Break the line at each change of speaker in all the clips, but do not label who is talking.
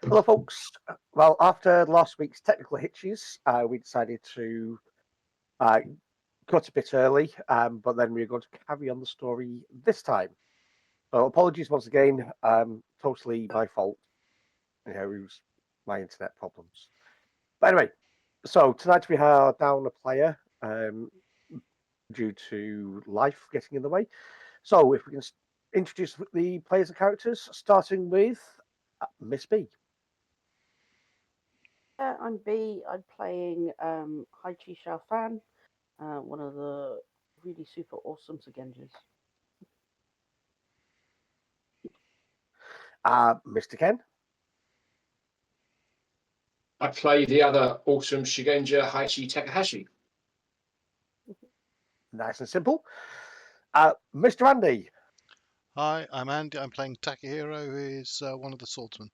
Hello, folks. Well, after last week's technical hitches, we decided to cut a bit early, but then we're going to carry on the story this time. So apologies once again. Totally my fault. It was my internet problems. But anyway, so tonight we are down a player due to life getting in the way. So if we can introduce the players and characters, starting with Miss B.
Yeah, I'm B. I'm playing Heichi Xiaofan, one of the really super awesome Shugenjas.
Mr. Ken.
I play the other awesome Shugenja, Heichi Takahashi.
Nice and simple. Mr. Andy.
Hi, I'm Andy. I'm playing Takahiro, who is one of the swordsmen.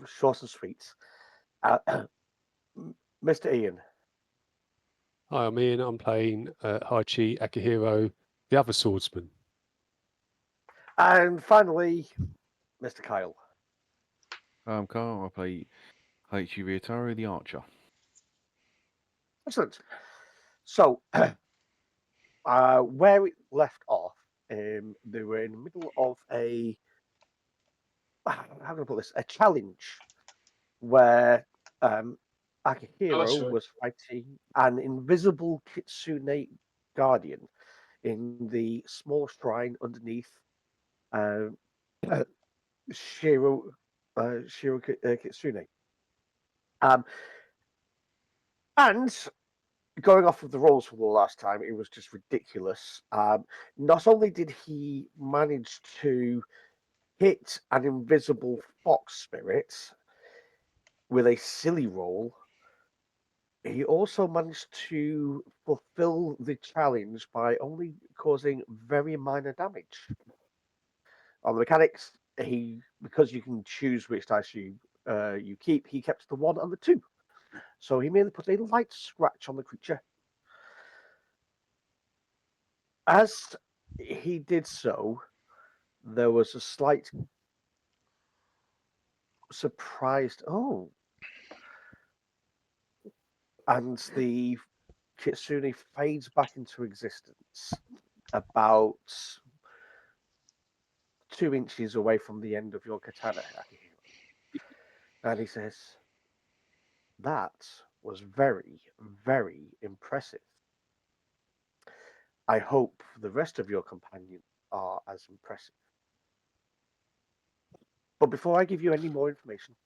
Short and sweet. Mr. Ian.
Hi, I'm Ian. I'm playing Heichi Akihiro, the other swordsman.
And finally, Mr. Kyle.
I'm Carl. I play Heichi Ryutao, the archer.
Excellent. So, where it left off, they were in the middle of how can I put this? A challenge where Akihiro was fighting an invisible kitsune guardian in the small shrine underneath Shiro Kitsune. And going off of the rolls from the last time, it was just ridiculous. Not only did he manage to hit an invisible fox spirit with a silly roll, he also managed to fulfill the challenge by only causing very minor damage. On the mechanics, because you can choose which dice you keep, he kept the 1 and the 2. So he merely put a light scratch on the creature. As he did so, there was a slight surprised, and the kitsune fades back into existence about 2 inches away from the end of your katana, Akihiro. And he says, "That was very, very impressive. I hope the rest of your companions are as impressive. But before I give you any more information,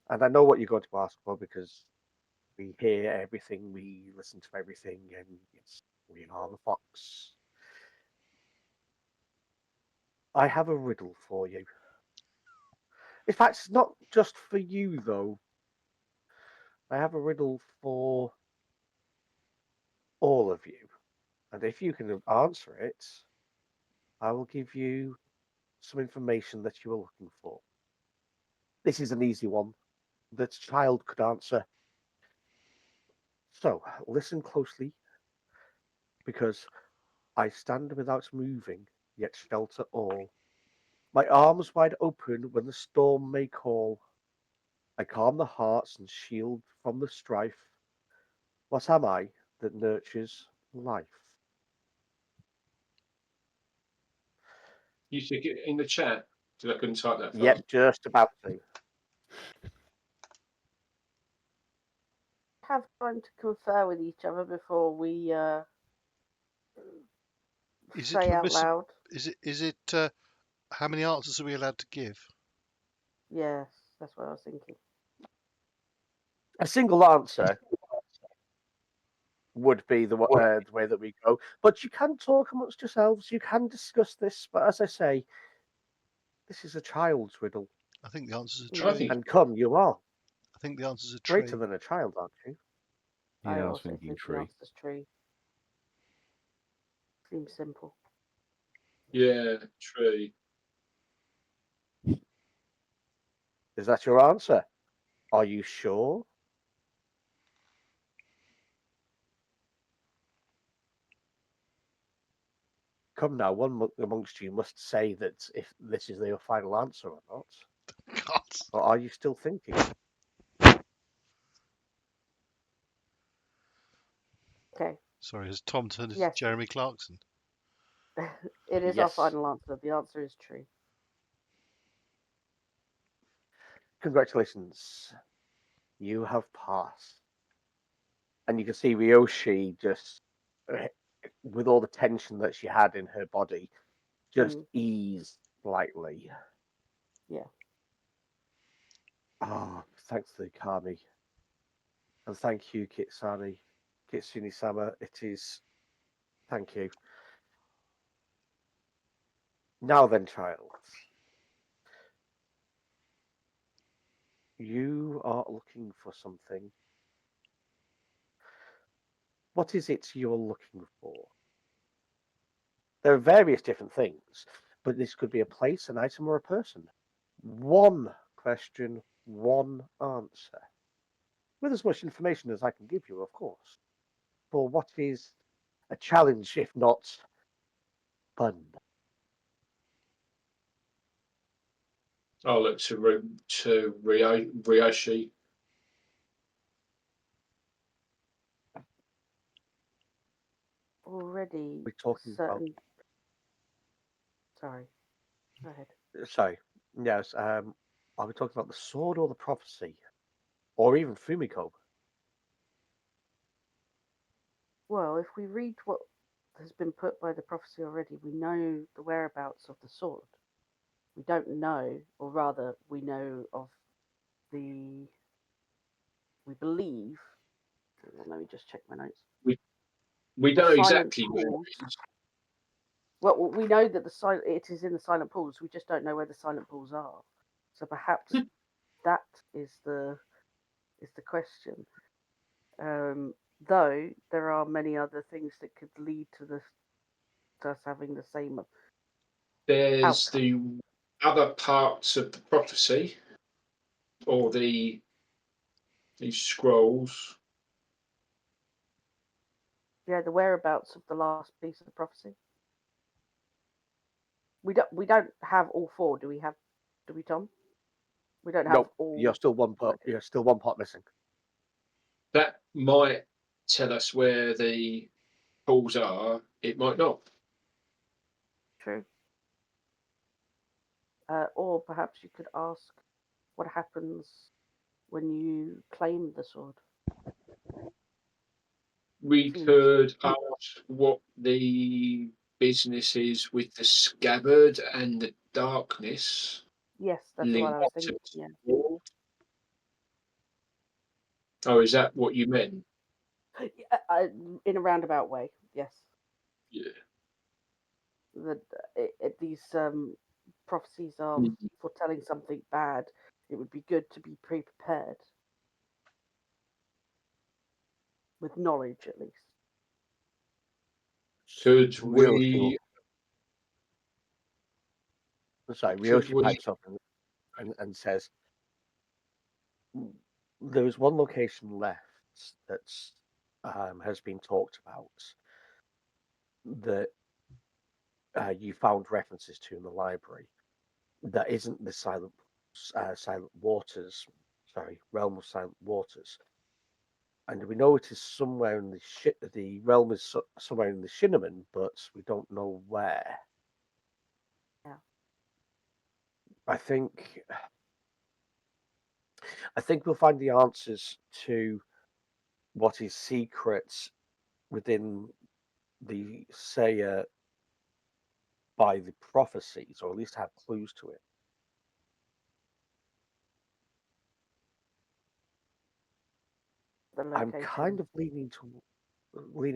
and I know what you're going to ask for because we hear everything, we listen to everything, and yes, we are the fox. I have a riddle for you. In fact, it's not just for you, though. I have a riddle for all of you. And if you can answer it, I will give you some information that you are looking for. This is an easy one that a child could answer. So, listen closely, because I stand without moving, yet shelter all. My arms wide open when the storm may call. I calm the hearts and shield from the strife. What am I that nurtures life?
You stick it in the chat because I couldn't type that fast.
Yep, just about to.
Have time to confer with each other before we say out loud.
Is it? How many answers are we allowed to give?
Yes, that's what I was thinking.
A single answer would be the way that we go. But you can talk amongst yourselves. You can discuss this. But as I say, this is a child's riddle.
I think the answer's a
Yeah, I
tree.
think-
And come, you are
I think the answer's a tree.
greater than a child, aren't you?
Yeah, I was
also
thinking
think the
tree.
answer's tree. Seems simple.
Yeah, tree.
Is that your answer? Are you sure? Come now, one amongst you must say that if this is your final answer or not.
God.
Or are you still thinking?
Okay.
Sorry, has Tom turned into
Yes.
Jeremy Clarkson?
It is our
Yes.
final answer. The answer is true.
Congratulations. You have passed. And you can see Ryoshi just, with all the tension that she had in her body, just ease slightly.
Yeah.
Ah, thanks to the Kami. And thank you, Kitsune-sama. It is. Thank you. Now then, child. You are looking for something. What is it you're looking for? There are various different things, but this could be a place, an item, or a person. One question, one answer. With as much information as I can give you, of course. For what is a challenge, if not fun?
I'll look to Ryoshi.
Already
We're talking about.
certain. Sorry. Go ahead.
Sorry. Yes. Are we talking about the sword or the prophecy, or even Fumiko?
Well, if we read what has been put by the prophecy already, we know the whereabouts of the sword. We don't know, or rather, we know of the. We believe. Well, let me just check my notes.
We
The
know
silent
exactly where
pools.
it is.
Well, we know that it is in the silent pools. We just don't know where the silent pools are. So perhaps that is the question. Though there are many other things that could lead to us having the same
There's
outcome.
the other parts of the prophecy, or these scrolls.
Yeah, the whereabouts of the last piece of the prophecy. We don't have all four, do we? Do we, Tom? We don't have
Nope.
all.
You're still one part.
Okay.
You're still one part missing.
That might tell us where the pools are. It might not.
True. Or perhaps you could ask what happens when you claim the sword.
We
Seems
could ask what the business is with the scabbard and the darkness
yes, that's what
linked
I was
to
thinking.
the
Yeah.
sword. Oh, is that what you meant?
In a roundabout way, yes.
Yeah.
These prophecies are
Mm.
foretelling something bad. It would be good to be pre-prepared with knowledge, at least.
Could
Ryoshi,
we?
sorry,
Could
Ryoshi
we?
pipes up and says, there is one location left that has been talked about that you found references to in the library. That isn't the silent waters. Sorry, realm of silent waters. And we know it is somewhere in the realm is somewhere in the Shinneman, but we don't know where.
Yeah.
I think we'll find the answers to what is secret within the Seiya by the prophecies, or at least have clues to it.
The
I'm
location.
kind of leaning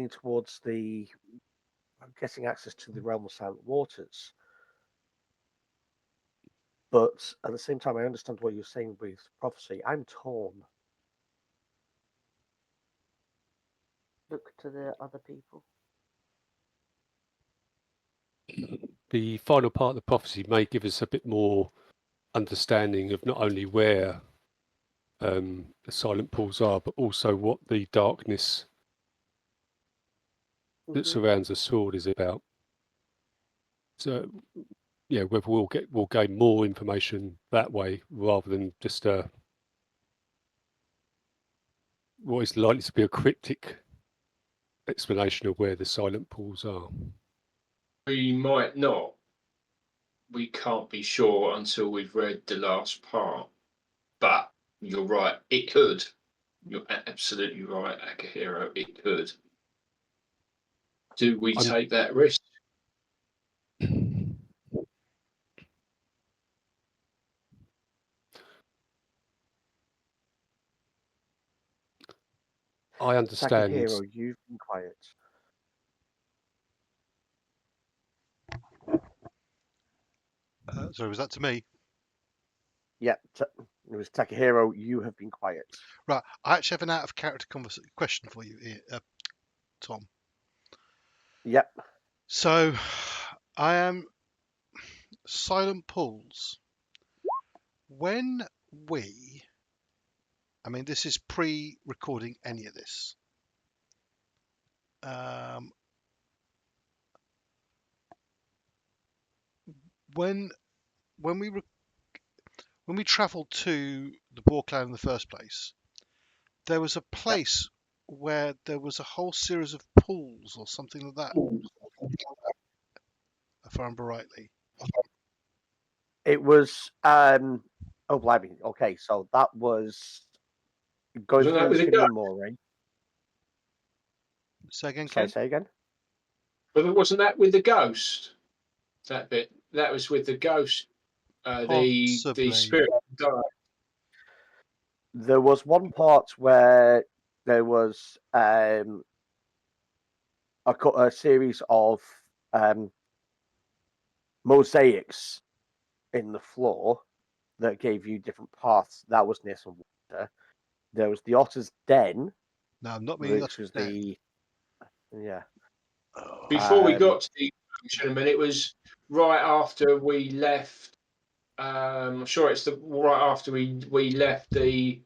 towards the. I'm getting access to the realm of silent waters, but at the same time, I understand what you're saying with prophecy. I'm torn.
Look to the other people.
The final part of the prophecy may give us a bit more understanding of not only where the silent pools are, but also what the darkness that surrounds the sword is about. So yeah, whether we'll gain more information that way rather than just what is likely to be a cryptic explanation of where the silent pools are.
We might not. We can't be sure until we've read the last part. But you're right, it could. You're absolutely right, Akihiro, it could. Do we take that risk?
I understand.
Takahiro, you've been quiet.
Sorry, was that to me?
Yeah, it was Takahiro, you have been quiet.
Right. I actually have an out of character question for you here, Tom.
Yep.
So, I am silent pools. When I mean, this is pre-recording any of this. When we travelled to the Boar Clan in the first place, there was a place where there was a whole series of pools or something like that, if I remember rightly.
It was oh blimey. Okay, so that was going
Wasn't that
through
with the
Cinnamon
ghost?
Mooring.
Say again,
Sorry,
Ken?
say again.
But wasn't that with the ghost? That bit. That was with the ghost. The
Possibly.
spirit died.
There was one part where there was a series of mosaics in the floor that gave you different paths. That was near some water. There was the Otter's Den,
No, I'm not meaning
which was
that.
the yeah.
Before we
Um,
got to the gentleman, it was right after we left. I'm sure it's right after we left the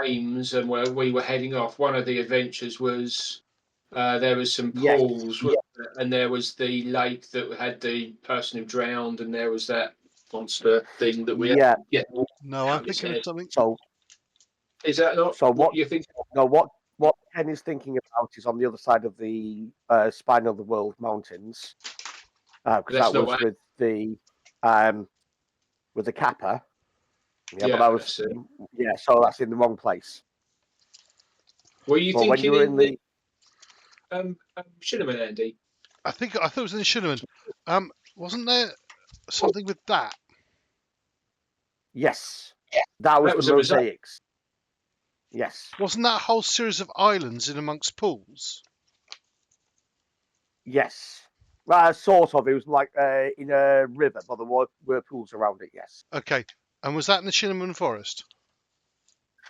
games and where we were heading off. One of the adventures was there was some
Yes,
pools, and there was the lake that had the person who drowned, and there was that monster thing that we had
yeah.
to get
No, I'm
down his
thinking of
head.
something.
So
Is that not
So
what you think?
no, what Ken is thinking about is on the other side of the Spine of the World mountains, because
That's
that
not
was
what.
with the Kappa. Yeah, but
Yeah,
that was
that's it.
so that's in the wrong place.
Were you
But when you
thinking
were
in
in
the Cinnamon, Andy?
I thought it was in Shugenja. Wasn't there something with that?
yes, that was
That
the
was a mosaic.
mosaics. Yes,
Wasn't that a whole series of islands in amongst pools?
yes. Sort of. It was like in a river, but there were pools around it. Yes,
Okay. And was that in the Cinnamon Forest?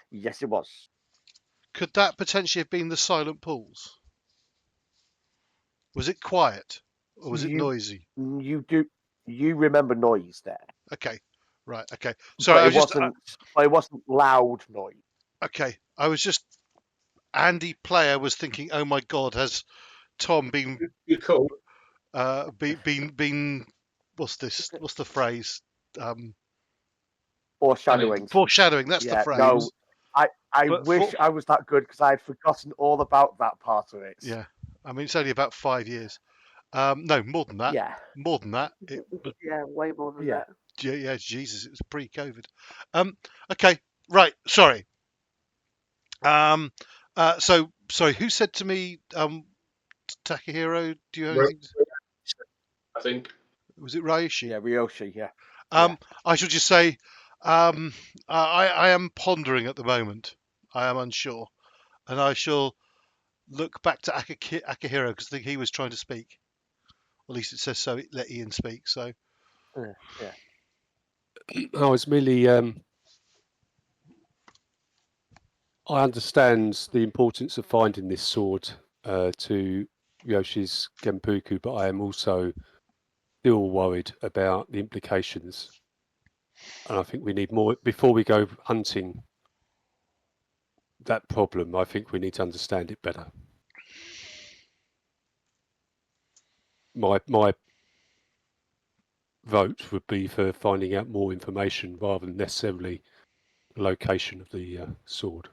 yes, it was.
Could that potentially have been the silent pools? Was it quiet or was it
You
noisy?
you remember noise there.
Okay. Right. Okay. Sorry,
But
I
it
was just
wasn't loud noise.
okay. I was just Andy player was thinking, oh my God, has Tom been
You're cool.
been what's this? What's the phrase?
Foreshadowing.
Foreshadowing. That's the
Yeah,
phrase.
no, I
But
wish I was that good because I had forgotten all about that part of it.
yeah, I mean it's only about 5 years. No, more than that.
Yeah,
More than that.
Yeah, way more than
yeah.
that.
Yeah, Jesus, it was pre-COVID. Okay, right. Sorry. So sorry. Who said to me, Takahiro? Do you have anything?
I think.
Was it Raishi?
Yeah, Ryoshi, yeah.
I should just say, I am pondering at the moment. I am unsure, and I shall look back to Akihiro because I think he was trying to speak. At least it says so. Let Ian speak. So
Yeah.
I was merely. I understand the importance of finding this sword to Yoshi's Genpuku, but I am also still worried about the implications. And I think we need more before we go hunting that problem. I think we need to understand it better. My vote would be for finding out more information rather than necessarily the location of the sword.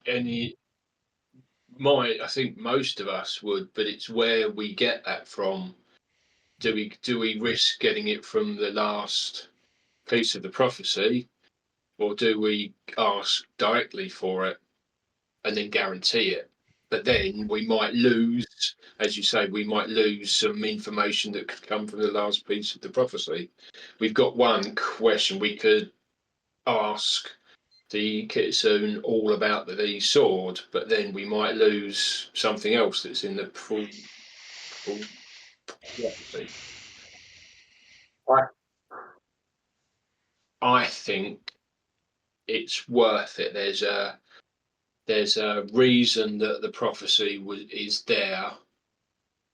I think most of us would, but it's where we get that from. Do we risk getting it from the last piece of the prophecy, or do we ask directly for it and then guarantee it? But then we might lose, as you say, we might lose some information that could come from the last piece of the prophecy. We've got one question. We could ask the kitsune all about the sword, but then we might lose something else that's in the full prophecy. I think it's worth it. There's a reason that the prophecy is there,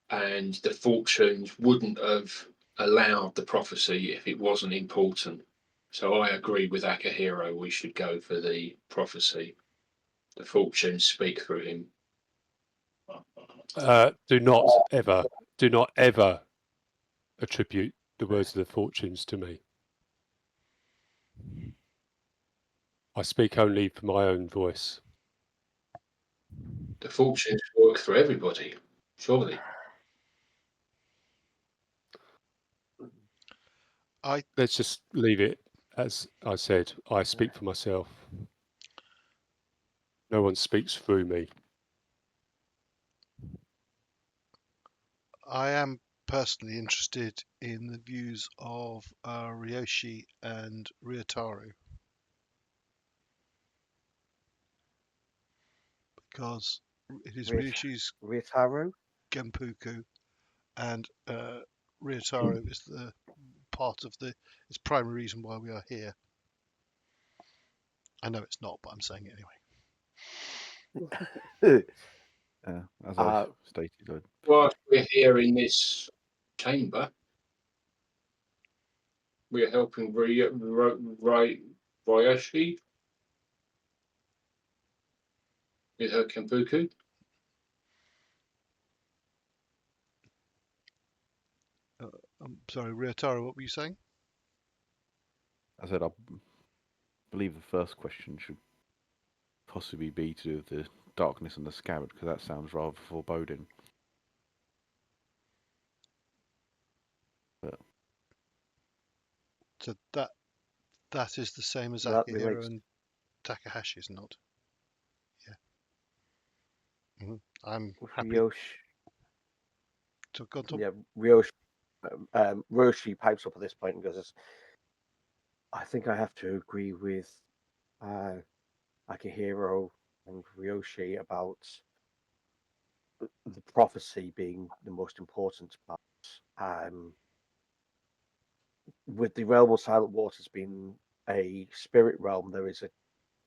and the fortunes wouldn't have allowed the prophecy if it wasn't important. So I agree with Akihiro. We should go for the prophecy. The fortunes speak through him.
Do not ever attribute the words of the fortunes to me. I speak only for my own voice.
The fortunes work through everybody, surely.
Let's just leave it as I said. I speak for myself. No one speaks through me.
I am personally interested in the views of Ryoshi and Ryutao, because it is Ryoshi's
Ryutaro?
Genpuku, and Ryutao is the part of the its primary reason why we are here. I know it's not, but I'm saying it anyway.
As I stated,
Whilst we're here in this chamber, we are helping Ryoshi with her Kenpuku.
I'm sorry, Ryutao, what were you saying?
I said I believe the first question should possibly be to do with the darkness and the scabbard, because that sounds rather foreboding. But
So that is the same as
That
Akihiro
relates.
and Takahashi, is not? Yeah. I'm happy
Ryoshi,
to have gone to.
yeah, Ryoshi pipes up at this point and goes, I think I have to agree with Akihiro and Ryoshi about the prophecy being the most important part. With the realm of Silent Waters being a spirit realm, there is a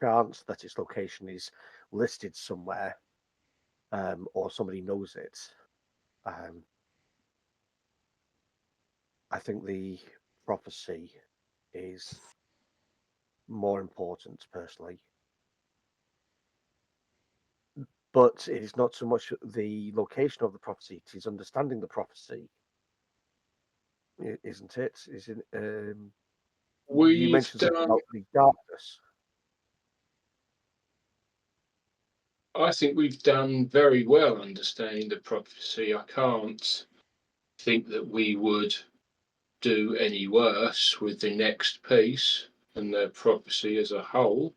chance that its location is listed somewhere, or somebody knows it. I think the prophecy is more important, personally. But it is not so much the location of the prophecy; it is understanding the prophecy, isn't it? Isn't you
We've
mentioned something
done,
about the darkness?
I think we've done very well understanding the prophecy. I can't think that we would do any worse with the next piece and the prophecy as a whole.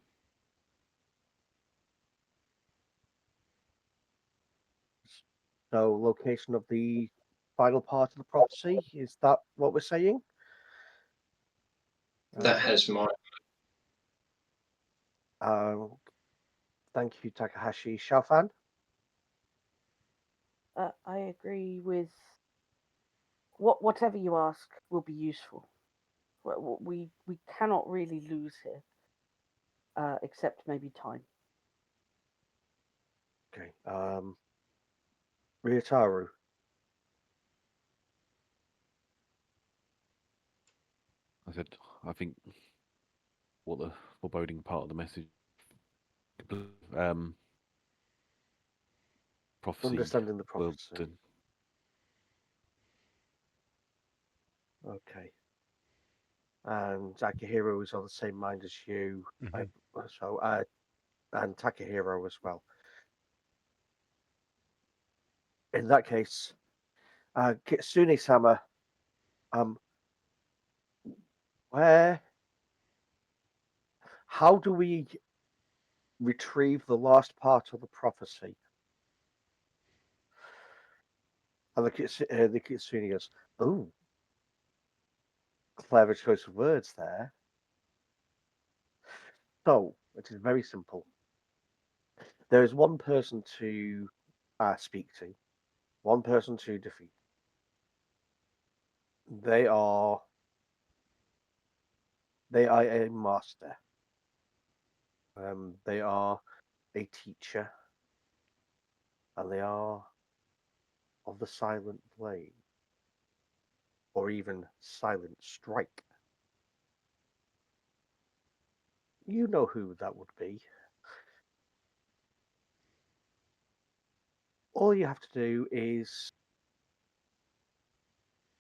So, location of the final part of the prophecy, is that what we're saying?
That has my
Uh, thank you, Takahashi Xiaofan.
I agree with whatever you ask will be useful. We cannot really lose here, except maybe time.
Okay. Ryutaru.
I said I think what the foreboding part of the message, prophecy,
Understanding the
will
prophecy. Okay. And Akihiro is on the same mind as you.
Mhm.
And Takahiro as well. In that case, Kitsune-sama, um, how do we retrieve the last part of the prophecy? And the Kitsune goes, "Oh, clever choice of words there." So it is very simple. There is one person to speak to, one person to defeat. They are a master. They are a teacher, and they are of the silent blade, or even silent strike. You know who that would be. All you have to do is,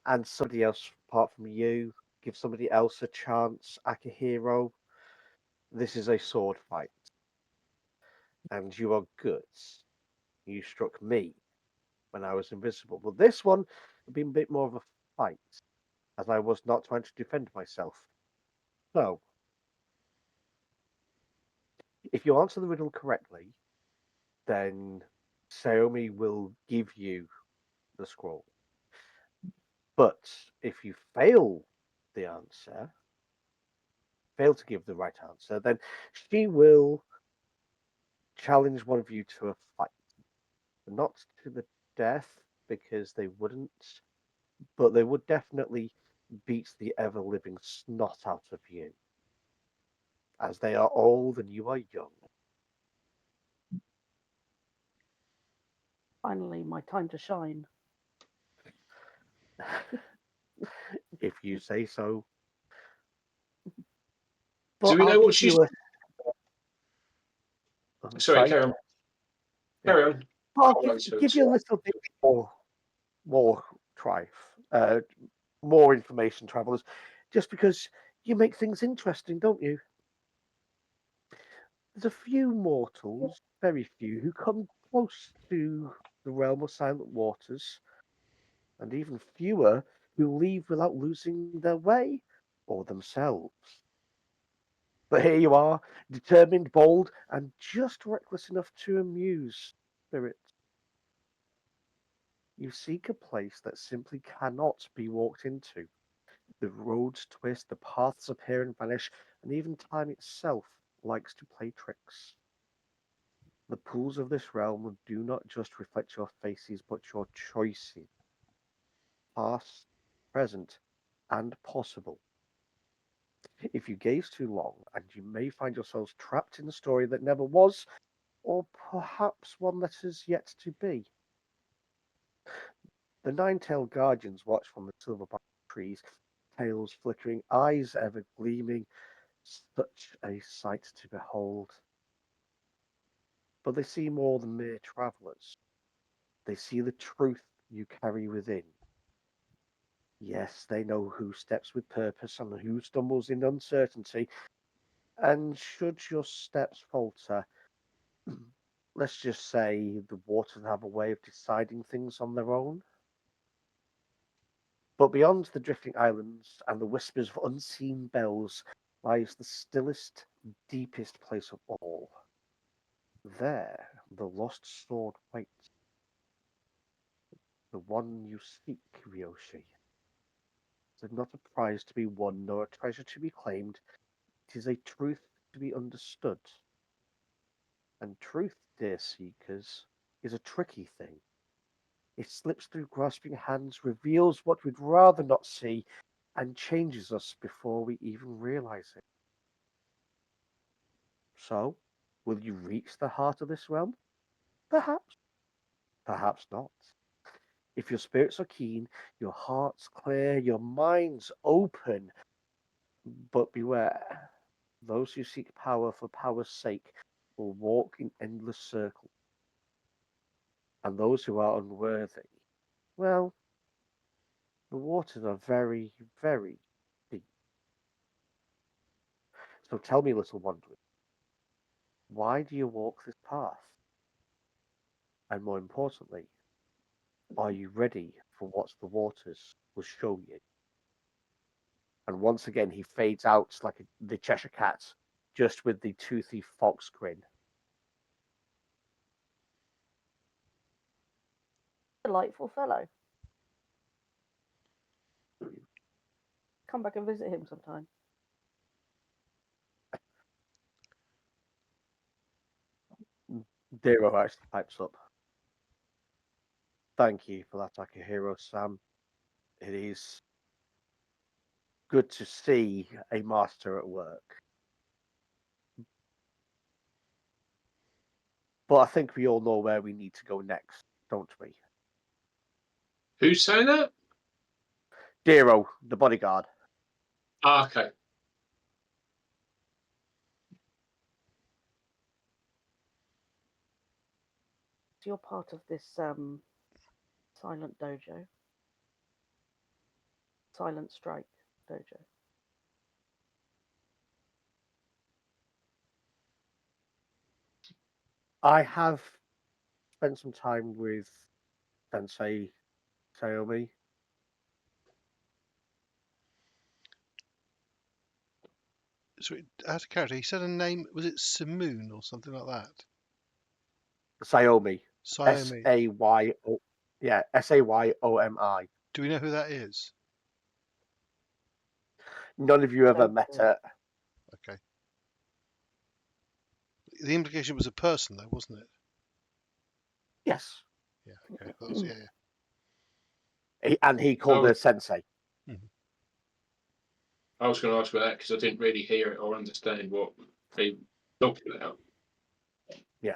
and somebody else apart from you, give somebody else a chance. Akihiro, this is a sword fight, and you are good. You struck me when I was invisible, but this one would be a bit more of a fight, as I was not trying to defend myself. So, if you answer the riddle correctly, then Xiaomi will give you the scroll. But if you fail the answer, fail to give the right answer, then she will challenge one of you to a fight. Not to the death, because they wouldn't, but they would definitely beat the ever living snot out of you, as they are old and you are young.
Finally, my time to shine.
If you say so.
Do
But
we
I'll
know what
give
she's?
you a.
Sorry, carry on.
Yeah.
Carry on.
But I'll
I'll
give you a little bit more more information, travelers, just because you make things interesting, don't you? There's a few mortals, very few, who come close to the realm of silent waters, and even fewer who leave without losing their way or themselves. But here you are, determined, bold, and just reckless enough to amuse spirits. You seek a place that simply cannot be walked into. The roads twist, the paths appear and vanish, and even time itself likes to play tricks. The pools of this realm do not just reflect your faces, but your choices, past, present, and possible. If you gaze too long, and you may find yourselves trapped in a story that never was, or perhaps one that is yet to be. The nine-tailed guardians watch from the silver-bark trees, tails flickering, eyes ever gleaming, such a sight to behold. But they see more than mere travellers. They see the truth you carry within. Yes, they know who steps with purpose and who stumbles in uncertainty. And should your steps falter, let's just say the waters have a way of deciding things on their own. But beyond the drifting islands and the whispers of unseen bells lies the stillest, deepest place of all. There, the lost sword waits. The one you seek, Ryoshi. It is not a prize to be won, nor a treasure to be claimed. It is a truth to be understood. And truth, dear seekers, is a tricky thing. It slips through grasping hands, reveals what we'd rather not see, and changes us before we even realize it. So, will you reach the heart of this realm? Perhaps. Perhaps not. If your spirits are keen, your heart's clear, your mind's open, but beware. Those who seek power for power's sake will walk in endless circles, and those who are unworthy, well, The waters are very, very deep. So tell me, little wanderer, why do you walk this path? And more importantly, are you ready for what the waters will show you? And once again, he fades out like the Cheshire Cat, just with the toothy fox grin.
Delightful fellow. Come back and visit him sometime.
Dero actually pipes up. Thank you for that, Akihiro Sam. It is good to see a master at work. But I think we all know where we need to go next, don't we?
Who's saying that?
Dero, the bodyguard.
Ah, okay.
So you're part of this silent dojo. Silent strike dojo.
I have spent some time with Sensei Sayomi.
So out of character, he said a name. Was it Simoon or something like that?
Sayomi.
Sayomi.
S-A-Y-O. Yeah, S-A-Y-O-M-I.
Do we know who that is?
None of you ever
Don't
met
know.
her.
Okay. The implication was a person, though, wasn't it?
Yes.
Yeah. Okay. That was, yeah.
And he called her Sensei.
I was going to ask about that because I didn't really hear it or understand what they talked about.
Yeah.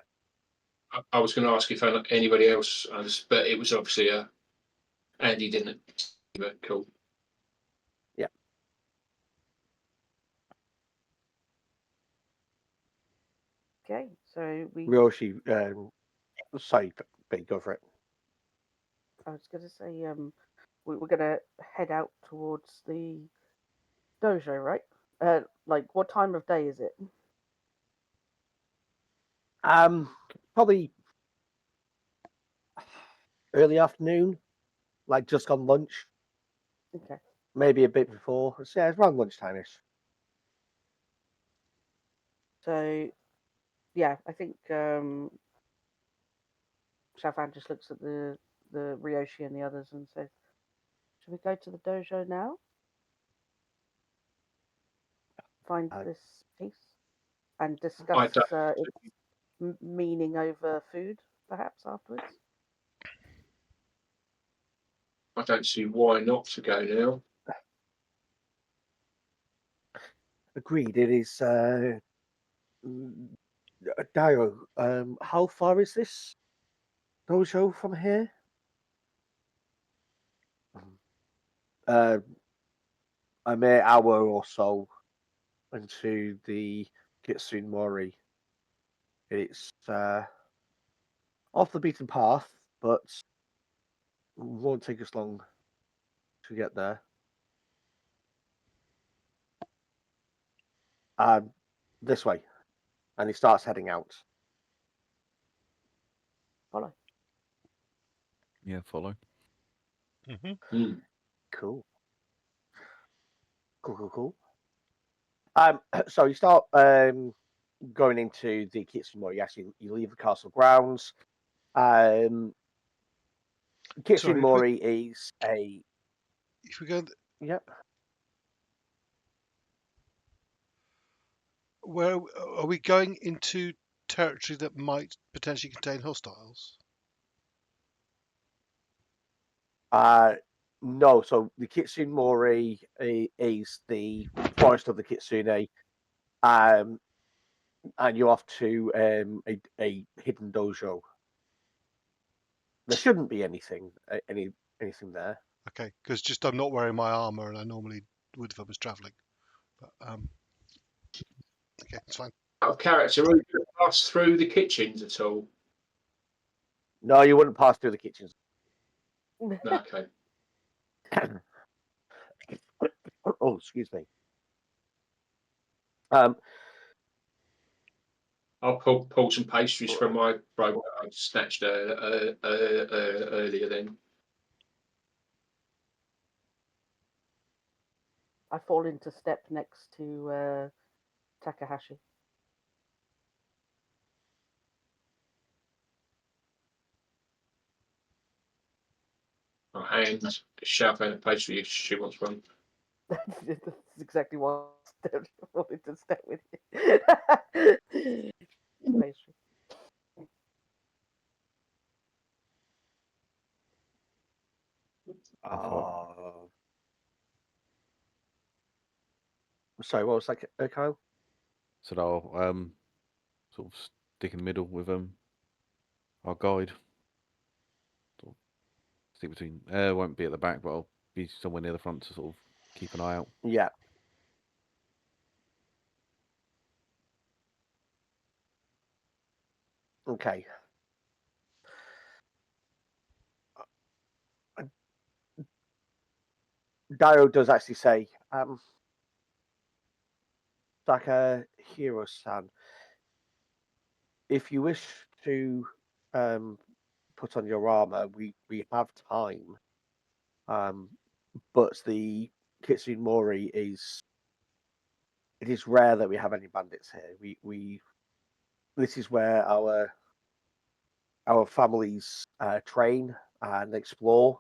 I was going to ask if anybody else, but it was obviously Andy didn't. But cool.
Yeah.
Okay, so we.
Ryoshi, sorry, but go for it.
I was going to say we're going to head out towards the dojo, right? Like, what time of day is it?
Probably early afternoon, like just gone lunch.
Okay.
Maybe a bit before. So yeah, it's around lunchtime-ish.
So, yeah, I think Xiaofan just looks at the Ryoshi and the others and says, "Should we go to the dojo now? Find this piece and
I
discuss
don't.
its meaning over food, perhaps afterwards."
I don't see why not to go now.
Agreed. It is. Dio, how far is this dojo from here? A mere hour or so into the Kitsune Mori. It's off the beaten path, but won't take us long to get there. This way. And he starts heading out.
Follow.
Yeah, follow.
Mm-hmm.
Cool. Cool. So you start going into the Kitsune Mori. Yes, you leave the castle grounds. Kitsune Mori is a.
If we go,
Yep.
where are we going into territory that might potentially contain hostiles?
No, so the Kitsune Mori is the forest of the Kitsune, and you're off to a hidden dojo. There shouldn't be anything there.
Okay, because just I'm not wearing my armor, and I normally would if I was travelling. But okay, it's fine.
Out of character, are we going to pass through the kitchens at all?
No, you wouldn't pass through the kitchens.
No, okay.
Oh, excuse me. Um,
I'll pull some pastries from my bro I snatched earlier then.
I fall into step next to Takahashi.
I'll hand Xiaofan a pastry if she wants one.
That's exactly what I wanted to step with you. Pastry.
oh. Sorry, what was that, Kyle?
So I'll sort of stick in the middle with our guide. Sort of stick between. Won't be at the back, but I'll be somewhere near the front to sort of keep an eye out.
Yeah. Okay. Dio does actually say, Takahiro-san, if you wish to put on your armor, we have time. But the Kitsune Mori is rare that we have any bandits here. This is where our families train and explore.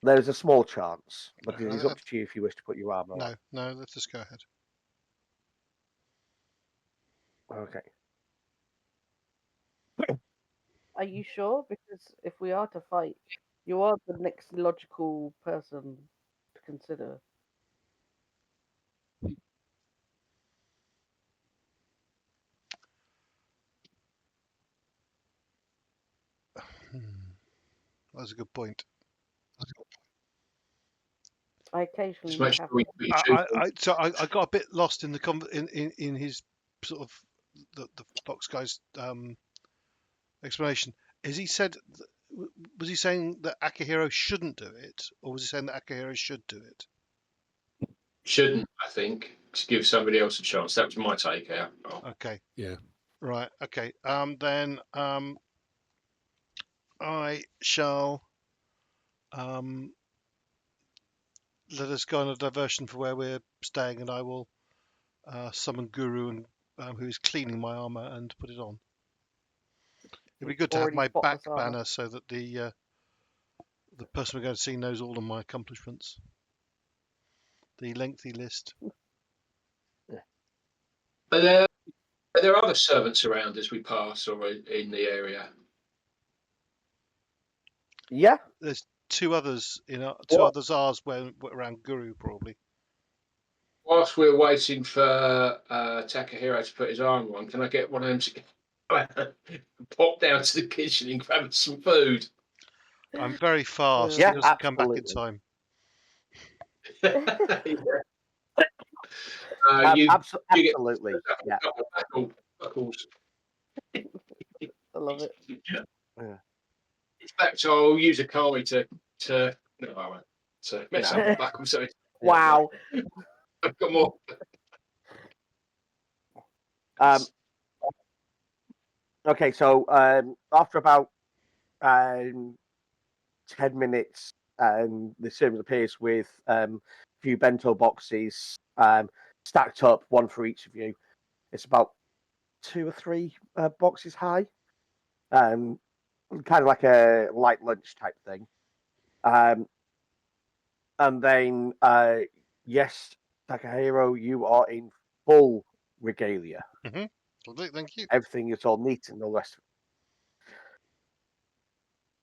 There's a small chance, but it is up to you if you wish to put your armor on.
No, let's just go ahead.
Okay.
Are you sure? Because if we are to fight, you are the next logical person to consider.
That's a good point.
I occasionally
Just make
have.
sure we put your shoes on.
I got a bit lost in the in his sort of the fox guy's explanation. Is he said? Was he saying that Akihiro shouldn't do it, or was he saying that Akihiro should do it?
Shouldn't, I think, to give somebody else a chance. That was my take out. Oh.
Okay.
Yeah.
Right. Okay. Then I shall let us go on a diversion for where we're staying, and I will summon Guru and who is cleaning my armor and put it on. It'd be good to have
Already
my back
spotless armor.
banner so that the person we're going to see knows all of my accomplishments. The lengthy list.
Are there other servants around as we pass or in the area?
Yeah.
There's two others
What?
others ours where around Guru probably.
Whilst we're waiting for Takahiro to put his arm on, can I get one of them to pop down to the kitchen and grab us some food?
I'm very fast.
Yeah,
He doesn't come back in
absolutely.
time.
You get
Absolutely. Yeah.
a couple of buckles.
I love it.
Yeah.
In fact, I'll use a Kari to no, I won't. To mess
No.
up the buckle. So
Wow.
I've got more.
Okay, so after about 10 minutes, the servant appears with a few bento boxes stacked up, one for each of you. It's about 2 or 3 boxes high, kind of like a light lunch type thing. And then, yes, Takahiro, you are in full regalia.
Lovely, thank you.
Everything is all neat and all the rest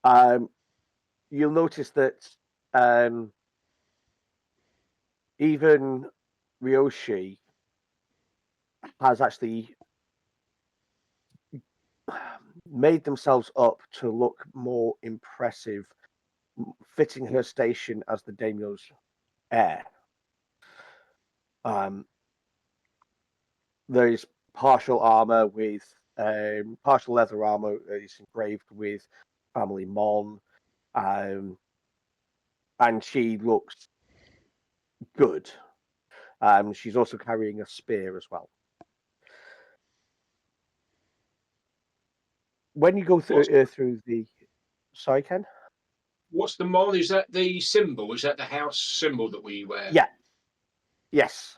of it. You'll notice that even Ryoshi has actually made themselves up to look more impressive, fitting her station as the daimyo's heir. There is partial armor with partial leather armor that is engraved with family Mon. and she looks good. She's also carrying a spear as well. When you go through the, sorry, Ken.
What's the mon? Is that the symbol? Is that the house symbol that we wear?
Yeah. Yes.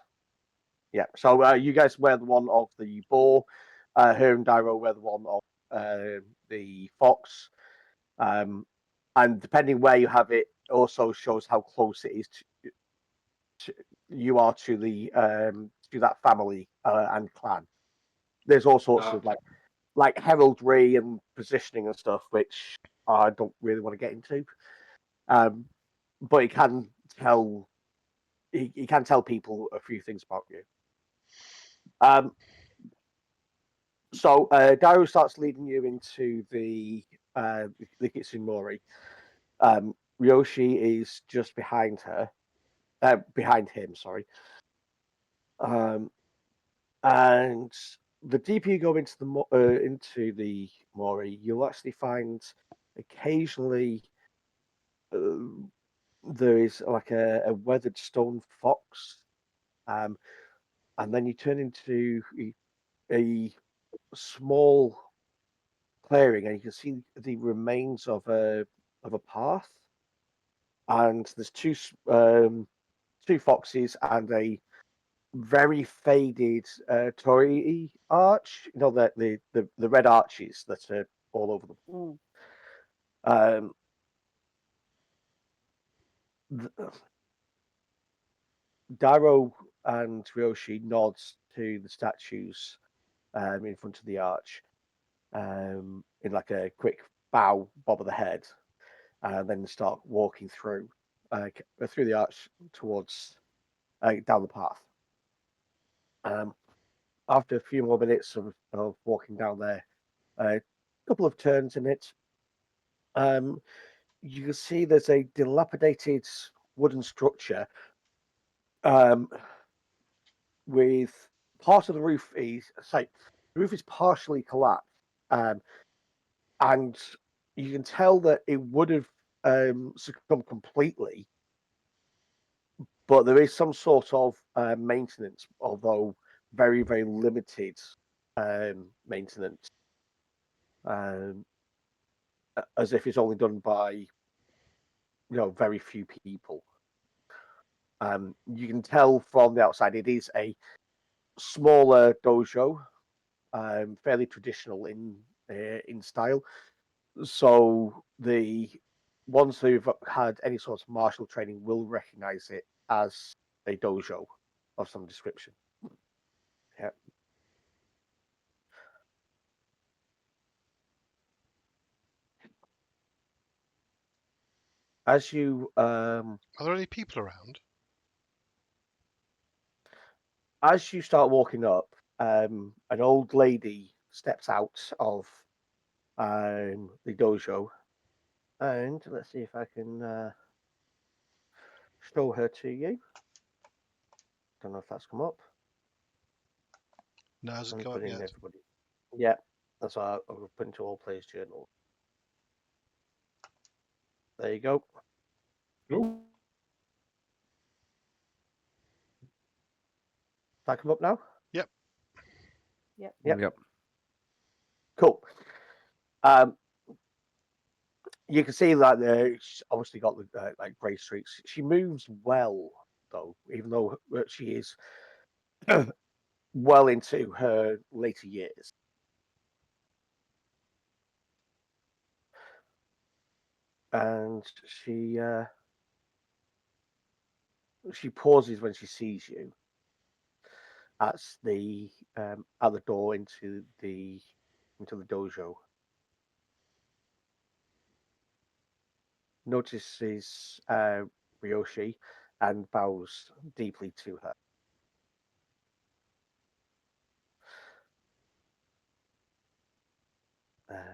Yeah. So you guys wear the one of the boar. Her and Dairo wear the one of the fox. And depending where you have it, also shows how close it is to you are to the to that family and clan. There's all sorts of like heraldry and positioning and stuff, which I don't really want to get into. But he can tell people a few things about you. So Dairo starts leading you into the Kitsumori. Ryoshi is just behind him, sorry. And the deeper you go into the Mori, you'll actually find occasionally there is like a weathered stone fox, and then you turn into a small clearing, and you can see the remains of a path, and there's two foxes and a very faded torii arch. You know, the red arches that are all over them.
Mm.
Dairo and Ryoshi nods to the statues in front of the arch in like a quick bow, bob of the head, and then start walking through the arch towards down the path. After a few more minutes of walking down there, a couple of turns in it, you can see there's a dilapidated wooden structure with part of the roof the roof is partially collapsed, and you can tell that it would have succumbed completely, but there is some sort of maintenance, although very, very limited maintenance, as if it's only done by very few people. You can tell from the outside it is a smaller dojo, fairly traditional in style. So the ones who've had any sort of martial training will recognize it as a dojo of some description. Yeah. As you
Are there any people around?
as you start walking up, an old lady steps out of the dojo, and let's see if I can show her to you. Don't know if that's come up.
No, it hasn't
I'm
come up
putting
yet.
everybody. Yeah, that's why I'm going to put into all players' journal. There you go.
Ooh.
That come up now?
Yep.
Yep. Cool. You can see that she's obviously got the like grey streaks. She moves well, though, even though she is well into her later years. And she pauses when she sees you at the door into the dojo. Notices Ryoshi and bows deeply to her.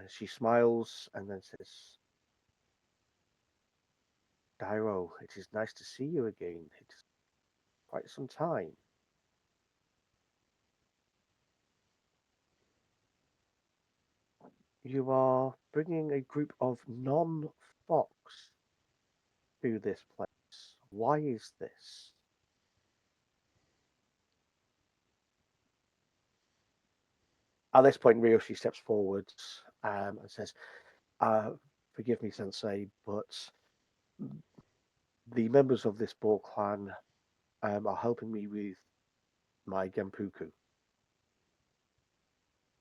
She smiles and then says, "Dairo, it is nice to see you again. It is quite some time." You are bringing a group of non-fox to this place? Why is this? At this point, Ryoshi steps forward and says, "Forgive me, Sensei, but the members of this Boar Clan are helping me with my Genpuku.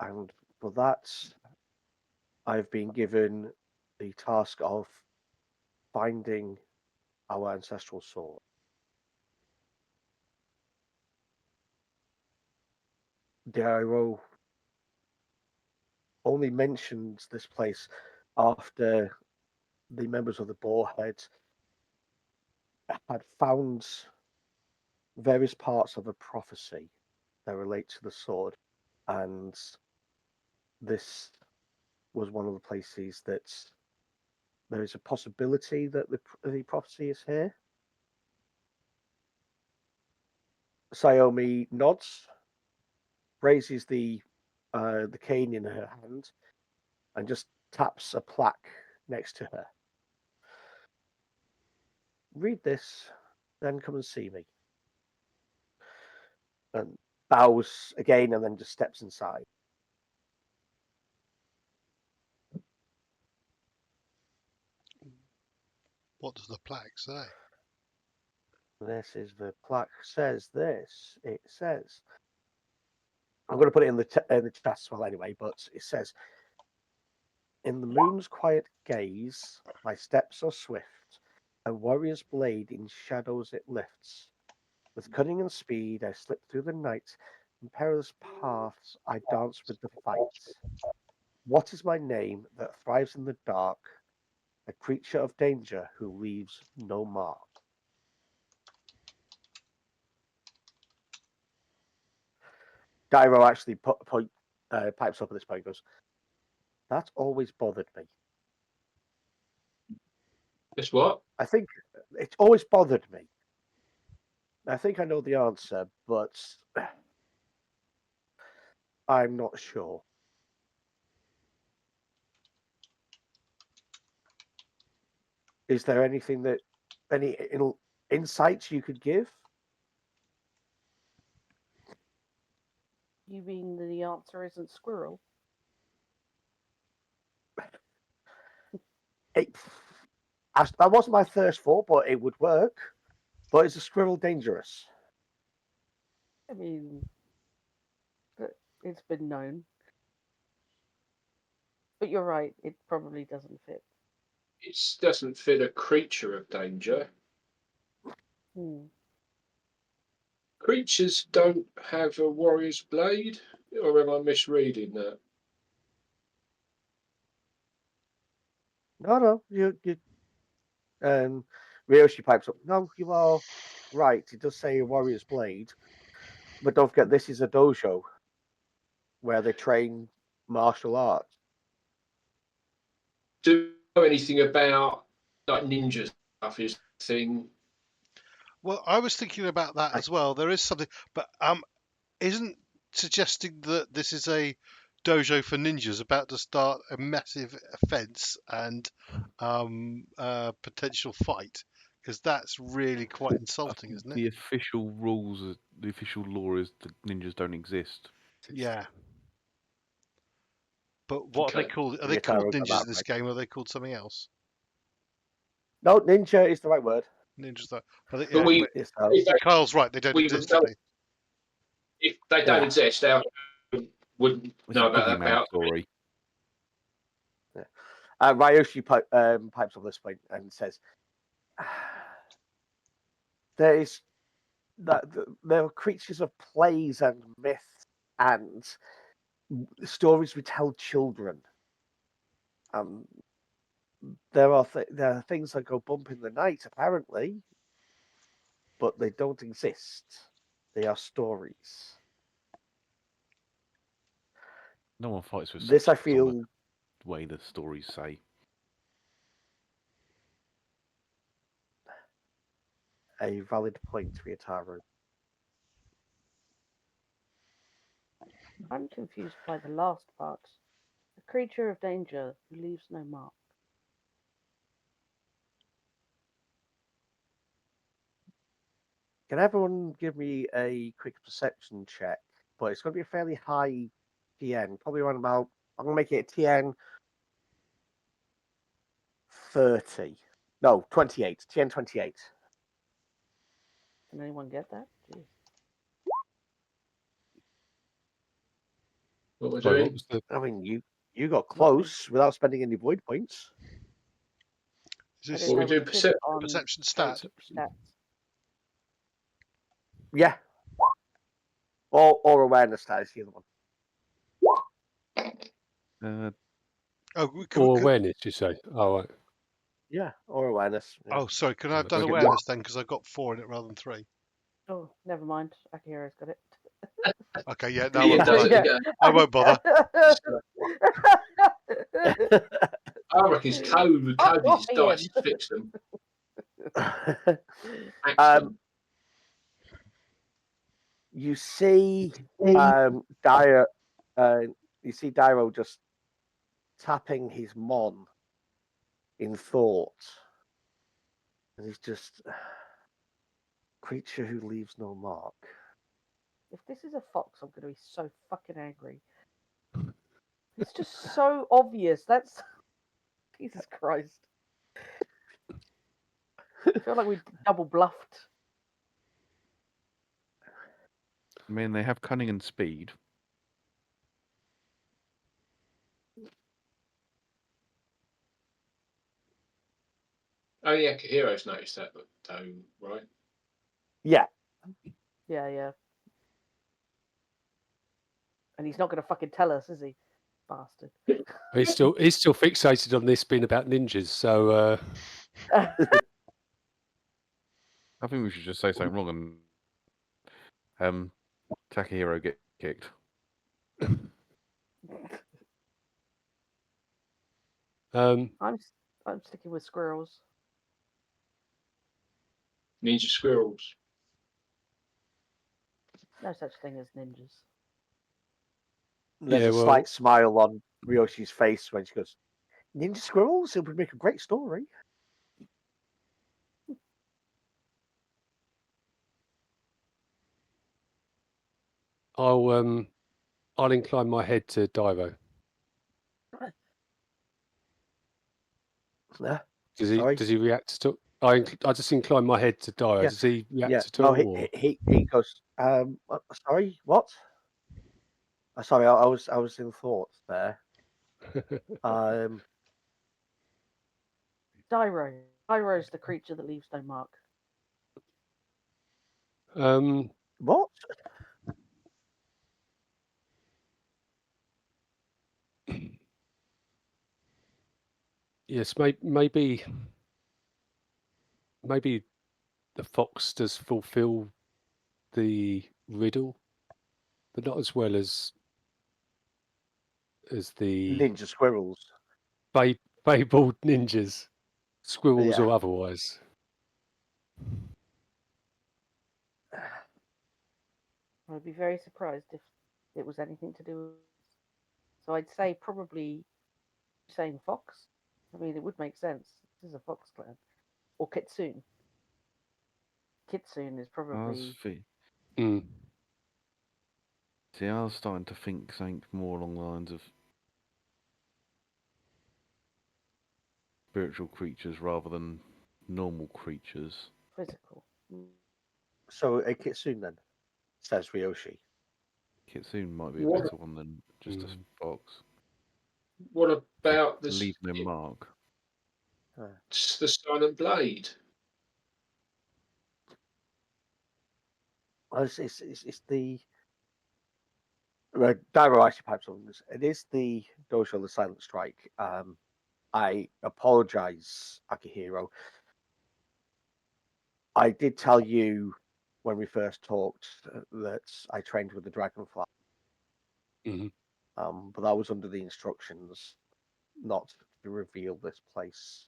And for that, I've been given the task of finding our ancestral sword." Dairo only mentions this place after the members of the Boarhead had found various parts of a prophecy that relate to the sword, and this was one of the places that there is a possibility that the prophecy is here. Sayomi nods, raises the cane in her hand, and just taps a plaque next to her. "Read this, then come and see me." And bows again, and then just steps inside.
What does the plaque say?
This is the plaque says this. It says, I'm going to put it in the chat as well anyway, but it says, "In the moon's quiet gaze, my steps are swift. A warrior's blade in shadows it lifts. With cunning and speed, I slip through the night. In perilous paths, I dance with the fight. What is my name that thrives in the dark? A creature of danger who leaves no mark." Dairo actually pipes up at this point and goes, "That always bothered me.
Guess what?
I think it always bothered me. I think I know the answer, but I'm not sure. Is there anything that, any insights you could give?"
You mean the answer isn't squirrel?
That wasn't my first thought, but it would work. But is a squirrel dangerous?
I mean, it's been known. But you're right, it probably doesn't fit.
It doesn't fit a creature of danger.
Hmm.
Creatures don't have a warrior's blade, or am I misreading that?
No. Ryoshi pipes up. "No, you are right. It does say a warrior's blade, but don't forget this is a dojo where they train martial arts."
Do you know anything about like ninja stuff? Is the thing?
Well, I was thinking about that
I,
as well. There is something, but isn't suggesting that this is a dojo for ninjas about to start a massive offense and potential fight, because that's really quite insulting, isn't it?
The official rules, the official law is that ninjas don't exist.
Yeah. But what are they
Okay.
called? Are they
Ryutaro
called
got
ninjas
that
in this
right.
game, or are they called something else?
No, ninja is the right word.
Ninjas, though. But
But
yeah,
we,
but
Yes,
if
Kyle's right. They don't
we would
exist, do
know,
they?
if they don't
yeah.
exist, our wouldn't
It's
know
a
about that
boogeyman
power.
story.
Ryoshi pipes on this point and says, "There is that there are creatures of plays and myths and stories we tell children. Um, there are things that go bump in the night, apparently, but they don't exist. They are stories.
No one fights with
This, I
subjects on the
feel,
way the stories say.
a valid point, Ryutaro.
I'm confused by the last part. A creature of danger who leaves no mark.
Can everyone give me a quick perception check? But it's going to be a fairly high TN, probably around about. I'm going to make it a TN 30. No, 28. TN 28.
Can anyone get that? Jeez.
What we're
Sorry,
doing?
what was the?
I mean, you got close without spending any void points.
Is
I
this
didn't
What
know
we
we
do?
could on
perception stat?
stats.
Yeah. Or awareness, that is the other one.
Uh,
Or awareness, you say? Oh, right.
Yeah, or awareness. Yeah.
oh, sorry. Can I have
Right.
done
Okay.
awareness then? Because I got 4 in it rather than 3.
Oh, never mind. Akihiro's got it.
Okay, yeah. No, I
Ian
won't
does
bother.
it again.
I won't bother.
I reckon it's code.
Fuck
Code
off,
his dice
Ian.
to fix them. Axe
um,
them.
you see Dio, you see Dio just tapping his mon in thought. And he's just creature who leaves no mark.
If this is a fox, I'm going to be so fucking angry. It's just so obvious. That's Jesus Christ. I feel like we double bluffed.
I mean, they have cunning and speed.
Only Akihiro's noticed that, but right?
Yeah.
Yeah. And he's not going to fucking tell us, is he? Bastard.
He's still fixated on this being about ninjas. So
I think we should just say something wrong and Takahiro get kicked.
I'm sticking with squirrels.
Ninja squirrels.
No such thing as ninjas.
There's
Yeah,
a
well-
slight smile on Ryoshi's face when she goes, Ninja squirrels? It would make a great story.
I'll incline my head to Divo.
Yeah.
Does
Sorry?
he react to? I just incline my head to Divo.
Yeah.
Does he react
Yeah.
at
No,
all? Or?
he goes, sorry, what? Sorry, I was in thought there.
Dyro. Dyro's the creature that leaves no mark.
What?
Yes, maybe the fox does fulfill the riddle, but not as well as the
Ninja squirrels.
fabled ninjas, squirrels
Yeah.
or otherwise.
I'd be very surprised if it was anything to do with. So I'd say probably saying fox. I mean, it would make sense. This is a fox clan. Or kitsune. Kitsune is probably.
Mm.
See, I was starting to think something more along the lines of spiritual creatures rather than normal creatures.
Physical.
So a kitsune then, says Ryoshi.
Kitsune might be a
What-
better one than just a fox.
What about
Leave no mark.
the silent blade?
Well, it's the Dairo actually pipes on this. It is the Dojo the Silent Strike. I apologize, Akihiro. I did tell you when we first talked that I trained with the Dragonfly.
Mhm.
But that was under the instructions not to reveal this place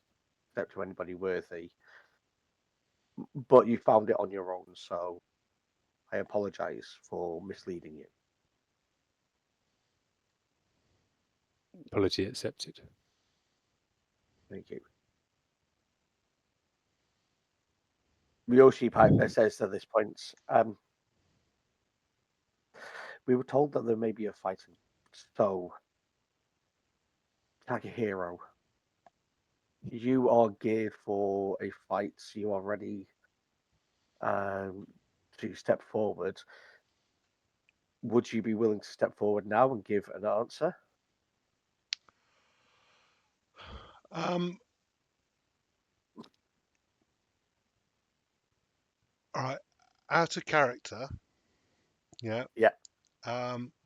except to anybody worthy. But you found it on your own, so I apologize for misleading you.
Apology accepted.
Thank you. Ryoshi says at this point, we were told that there may be a fight. So, Akihiro, you are geared for a fight. You are ready to step forward. Would you be willing to step forward now and give an answer?
All right, out of character, yeah.
Yeah.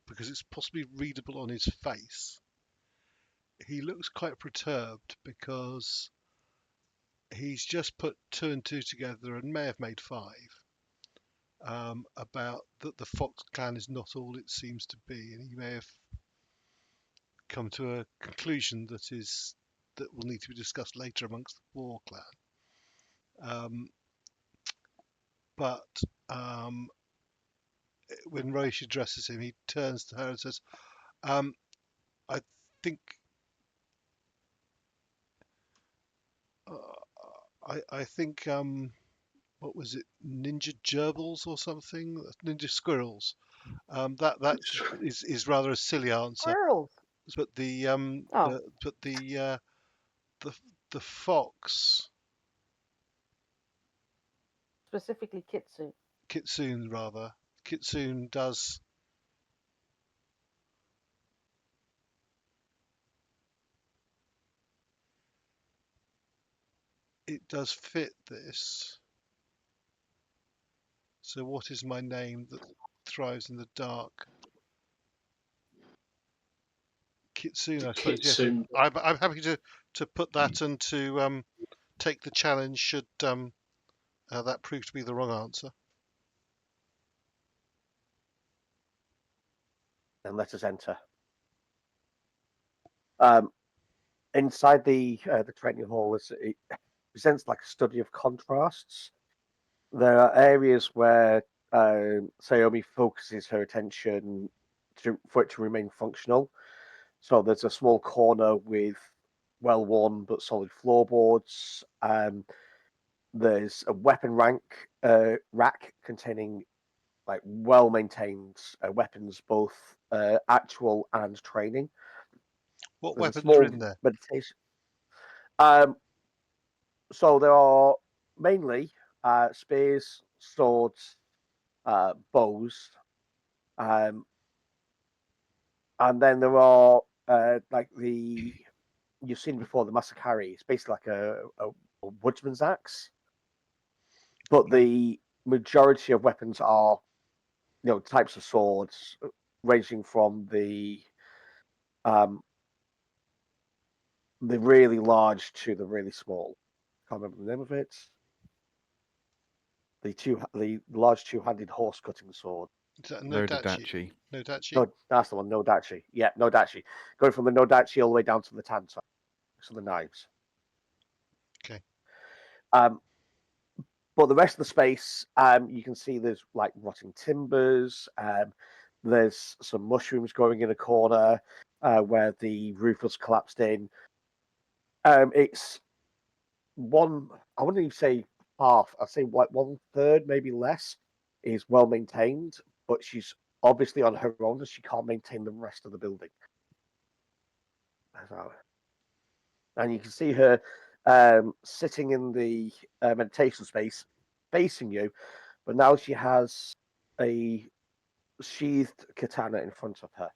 Because it's possibly readable on his face. He looks quite perturbed because he's just put 2 and 2 together and may have made 5. About that the Fox Clan is not all it seems to be, and he may have come to a conclusion that will need to be discussed later amongst the Boar Clan. But when Roish addresses him, he turns to her and says, "I think I think what was it, ninja gerbils or something, ninja squirrels." That is rather a silly answer,
Squirrels.
but the the fox,
Specifically Kitsu.
Kitsune does fit this. So what is my name that thrives in the dark? Kitsune, I suppose. Yes,
Kitsune.
I'm happy to put that and to take the challenge should that prove to be the wrong answer.
Then let us enter. Inside the training hall, it presents like a study of contrasts. There are areas where Sayomi focuses her attention for it to remain functional. So there's a small corner with well-worn but solid floorboards. There's a weapon rack containing like well-maintained weapons, both actual and training.
What
There's a
weapons are
small
in there?
meditation. So there are mainly spears, swords, bows, and then there are like you've seen before the Masakari. It's basically like a woodsman's axe, but the majority of weapons are types of swords ranging from the really large to the really small. Can't remember the name of it. The large two-handed horse cutting sword.
Is that
Nodachi.
Nodachi?
No, that's the one. Nodachi. Yeah, Nodachi. Going from the Nodachi all the way down to the Tanto. So the knives.
Okay.
But the rest of the space, you can see there's like rotting timbers. There's some mushrooms growing in a corner where the roof was collapsed in. It's one. I wouldn't even say half. I'd say like 1/3, maybe less, is well maintained. But she's obviously on her own, and she can't maintain the rest of the building. And you can see her sitting in the meditation space, facing you, but now she has a sheathed katana in front of her.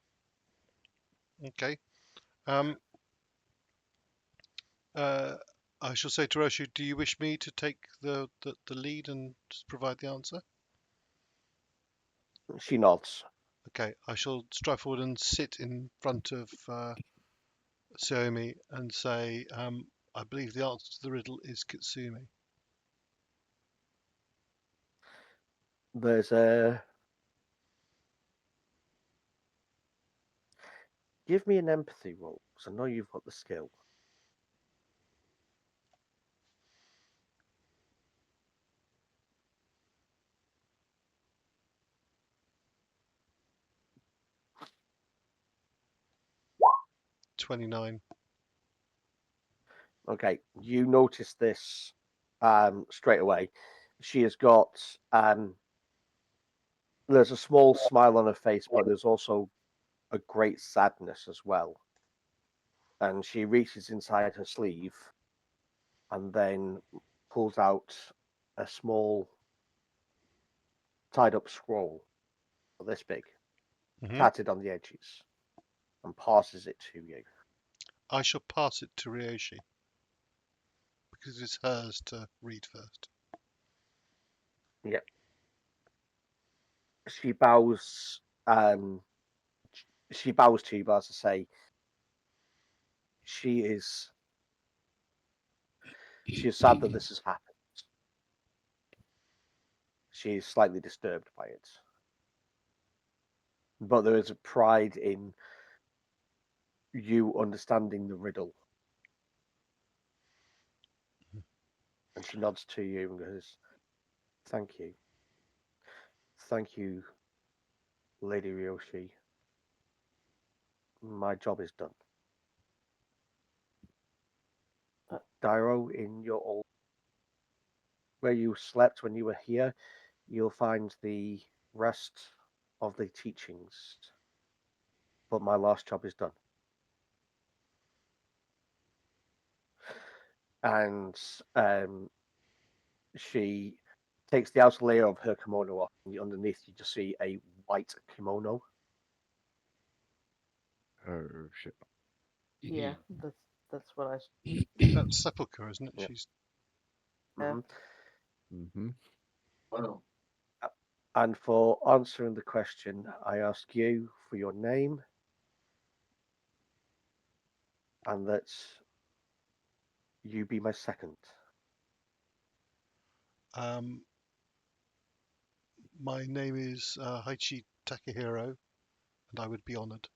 Okay. I shall say to Roshu, do you wish me to take the lead and just provide the answer?
She nods.
Okay, I shall stride forward and sit in front of Xiaomi and say, I believe the answer to the riddle is Kitsumi.
There's a. Give me an empathy roll, because I know you've got the skill.
$29.
Okay, you notice this straight away. She has got there's a small smile on her face, but there's also a great sadness as well. And she reaches inside her sleeve and then pulls out a small tied up scroll this big,
Mhm.
tatted on the edges, and passes it to you.
I shall pass it to Ryoshi because it's hers to read first.
Yep. She bows. She bows to you, but as I say, she is sad that this has happened. She is slightly disturbed by it, but there is a pride in you understanding the riddle. And she nods to you and goes, "Thank you. Thank you, Lady Ryoshi. My job is done." Dairo, in your old where you slept when you were here, you'll find the rest of the teachings. But my last job is done. And she takes the outer layer of her kimono off, and underneath you just see a white kimono.
Oh shit.
Yeah, that's what I.
That's Sepulchre, isn't it?
Yep.
She's
Yeah.
Mm-hmm.
Wow.
And for answering the question, I ask you for your name, and that you be my second.
My name is Heichi Takahiro, and I would be honoured.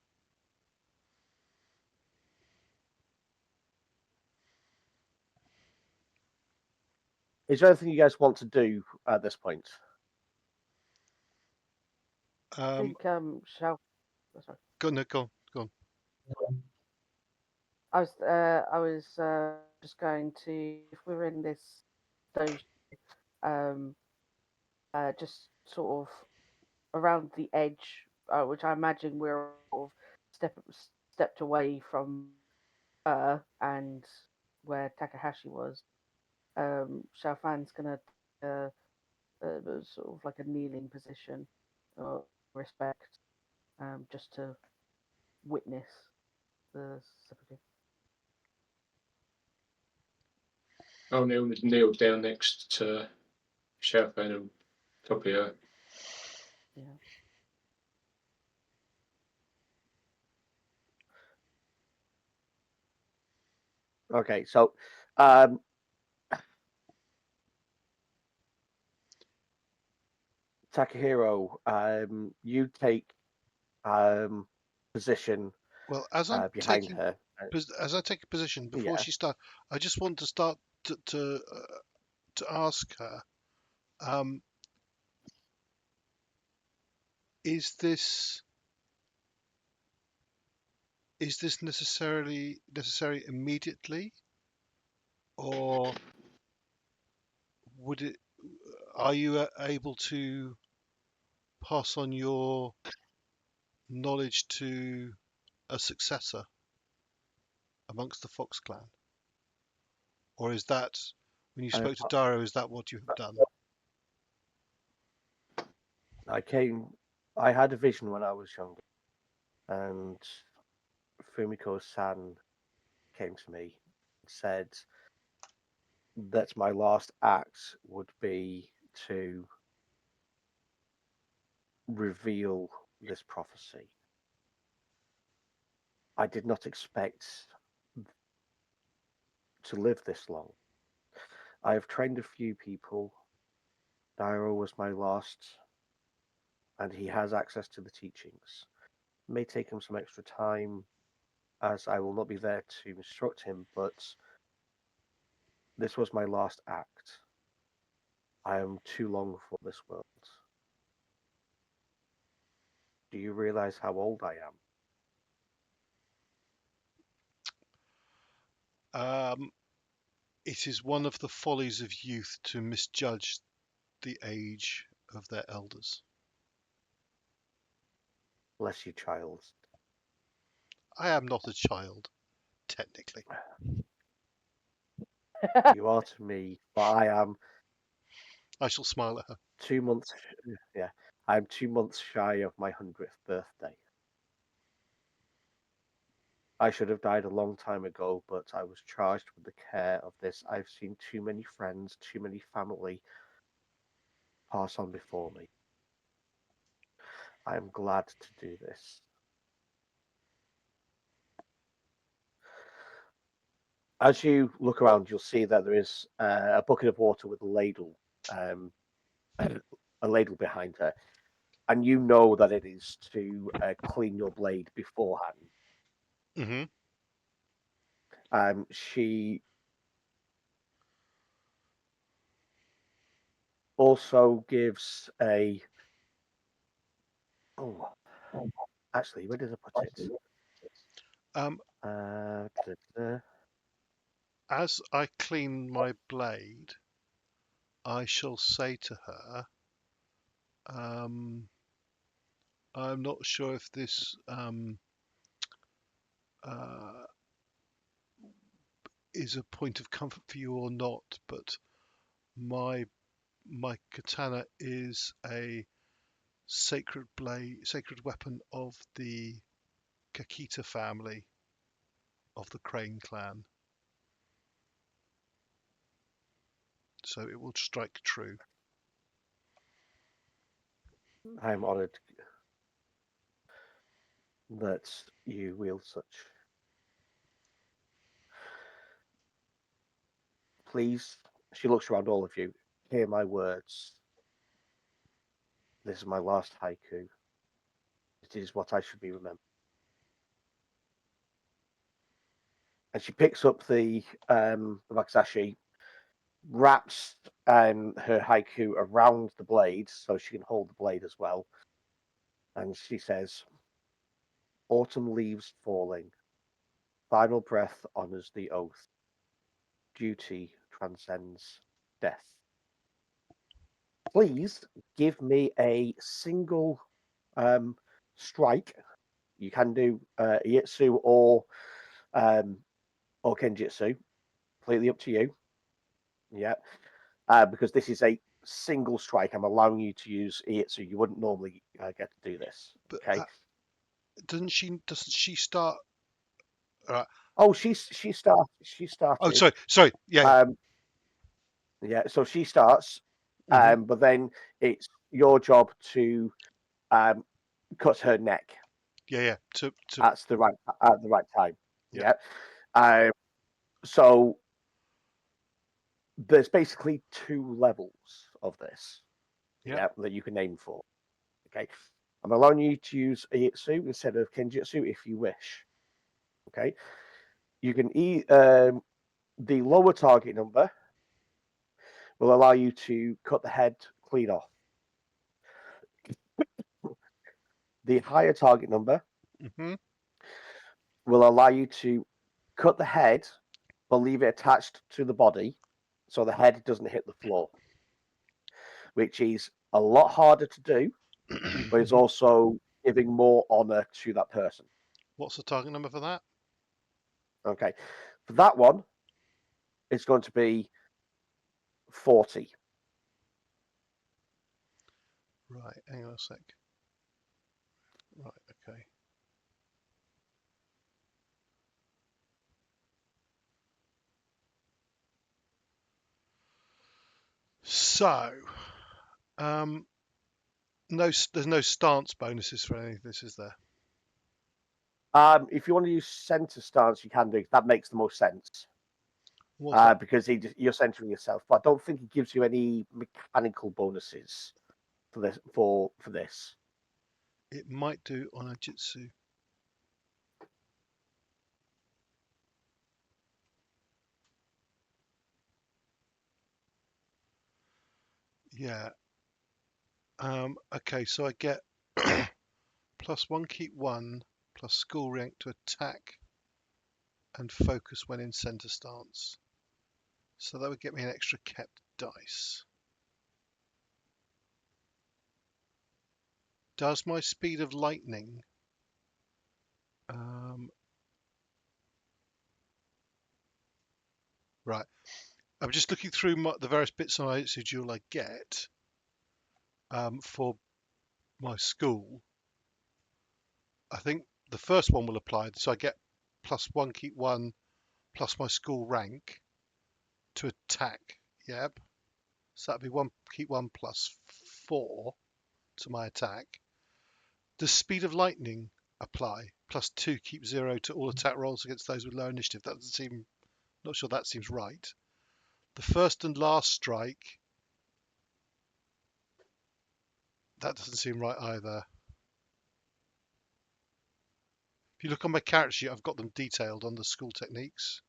Is there anything you guys want to do at this point?
I think shall. Sorry.
Go on, go on.
I was just going to, if we're in this dojo, um, just sort of around the edge, which I imagine we're sort of stepped away from her and where Takahashi was. Xiaofan's gonna sort of like a kneeling position or respect, just to witness the seppuku.
I'll kneel down next to Xiaofan and copy her.
Yeah.
Okay, so Takahiro, you take position
Well, as I'm
behind
taking
her.
as I take a position before
Yeah.
she starts, I just want to start to ask her: Is this necessary immediately, or would it? Are you able to pass on your knowledge to a successor amongst the Fox clan, or is that when you
I,
spoke to Dairo? Is that what you have done?
I had a vision when I was younger, and Fumiko-san came to me and said that my last act would be to reveal this prophecy. I did not expect to live this long. I have trained a few people. Dairo was my last, and he has access to the teachings. It may take him some extra time, as I will not be there to instruct him, but this was my last act. I am too long for this world. Do you realize how old I am?
It is one of the follies of youth to misjudge the age of their elders.
Bless you, child.
I am not a child, technically.
You are to me, but I am
I shall smile at her.
2 months. Yeah, I'm 2 months shy of my 100th birthday. I should have died a long time ago, but I was charged with the care of this. I've seen too many friends, too many family pass on before me. I am glad to do this. As you look around, you'll see that there is a bucket of water with a ladle, a ladle behind her, and you know that it is to clean your blade beforehand.
Mm-hmm.
She also gives a. Oh, actually, where did I put it?
Um,
Da-da-da.
as I clean my blade, I shall say to her, I'm not sure if this uh, is a point of comfort for you or not, but my katana is a sacred blade, sacred weapon of the Kakita family of the Crane clan. So it will strike true.
I'm honoured that you wield such. Please, she looks around all of you. Hear my words. This is my last haiku. It is what I should be remembered. And she picks up the wakizashi, wraps her haiku around the blade so she can hold the blade as well. And she says, Autumn leaves falling. Final breath honors the oath. Duty transcends death. Please give me a single strike. You can do Ietsu or Kenjutsu. Completely up to you. Yeah. Because this is a single strike. I'm allowing you to use Ietsu. You wouldn't normally get to do this.
But
Okay.
doesn't she start?
Oh, she started. She
Oh,
started.
sorry. Yeah.
Yeah. So she starts.
Mhm.
But then it's your job to cut her neck.
Yeah.
At the right time.
Yeah.
Yeah. So there's basically 2 levels of this.
Yeah.
Yeah, that you can aim for. Okay. I'm allowing you to use Ietsu instead of Kenjutsu if you wish. Okay. You can the lower target number will allow you to cut the head clean off. The higher target number
Mhm.
will allow you to cut the head but leave it attached to the body so the head doesn't hit the floor, which is a lot harder to do, but it's also giving more honor to that person.
What's the target number for that?
Okay. For that one, it's going to be 40.
Right. Hang on a sec. Right. Okay. So, there's no stance bonuses for any of this, is there?
If you want to use center stance, you can do. That makes the most sense.
What's that?
Because you're centering yourself. But I don't think it gives you any mechanical bonuses for this. For this.
It might do on a jitsu. Yeah. Okay, so I get +1 keep 1 plus school rank to attack and focus when in center stance. So that would get me an extra kept dice. Does my speed of lightning right? I'm just looking through the various bits on Aitsu Duel I get for my school. I think the first one will apply, so I get +1 keep 1 plus my school rank to attack. Yep. So that'd be 1 keep 1 plus 4 to my attack. Does speed of lightning apply? +2 keep 0 to all attack rolls against those with low initiative. That doesn't seem. Not sure that seems right. The first and last strike. That doesn't seem right either. If you look on my character sheet, I've got them detailed on the school techniques.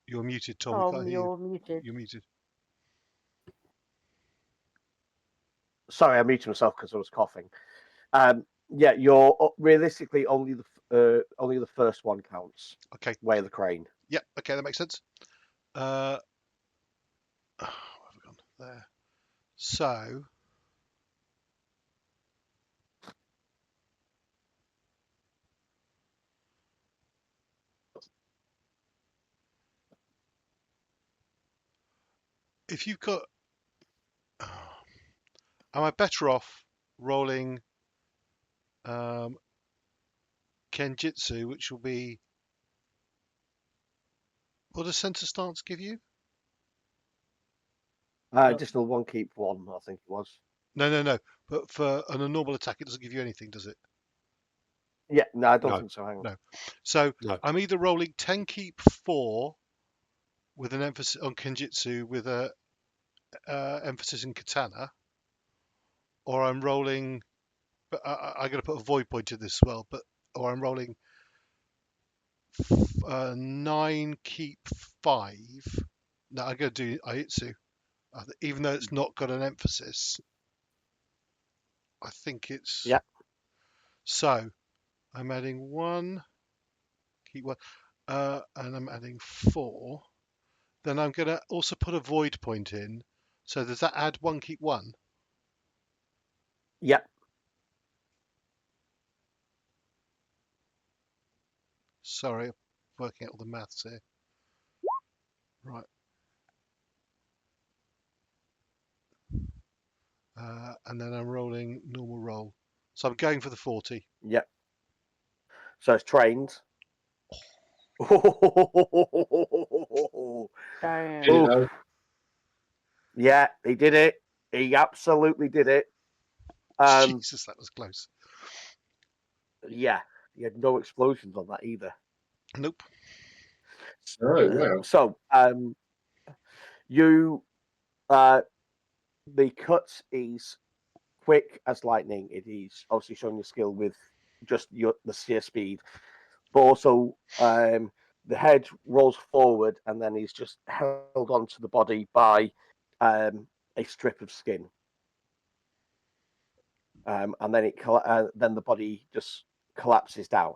You're muted, Tom. We can't hear you.
You're muted.
You're muted.
Sorry, I muted myself because I was coughing. Yeah, you're realistically only the first one counts.
Okay.
Way the crane.
Yep. Okay, that makes sense. Where have we gone? There. So. If you've got, am I better off rolling Kenjutsu, which will be, what does center stance give you?
Additional 1 keep 1, I think it was.
No. But for a normal attack, it doesn't give you anything, does it?
Yeah, no, I don't
No.
think so. Hang on.
No. So
No.
I'm either rolling 10 keep 4 with an emphasis on Kenjutsu with a emphasis in katana, or I'm rolling. But I got to put a void point in this as well. Or I'm rolling 9 keep 5. No, I'm going to do Aitsu, even though it's not got an emphasis. I think it's.
Yeah.
So I'm adding 1 keep 1, and I'm adding 4. Then I'm going to also put a void point in. So does that add 1 keep 1?
Yep.
Sorry, I'm working out all the maths here. Right. And then I'm rolling normal roll. So I'm going for the 40.
Yep. So it's trained.
Damn.
You know,
Yeah, he did it. He absolutely did it.
Jesus, that was close.
Yeah, he had no explosions on that either.
Nope.
oh wow.
So, you, the cut is quick as lightning. It is obviously showing your skill with just the sheer speed, but also the head rolls forward and then he's just held onto the body by a strip of skin, and then then the body just collapses down.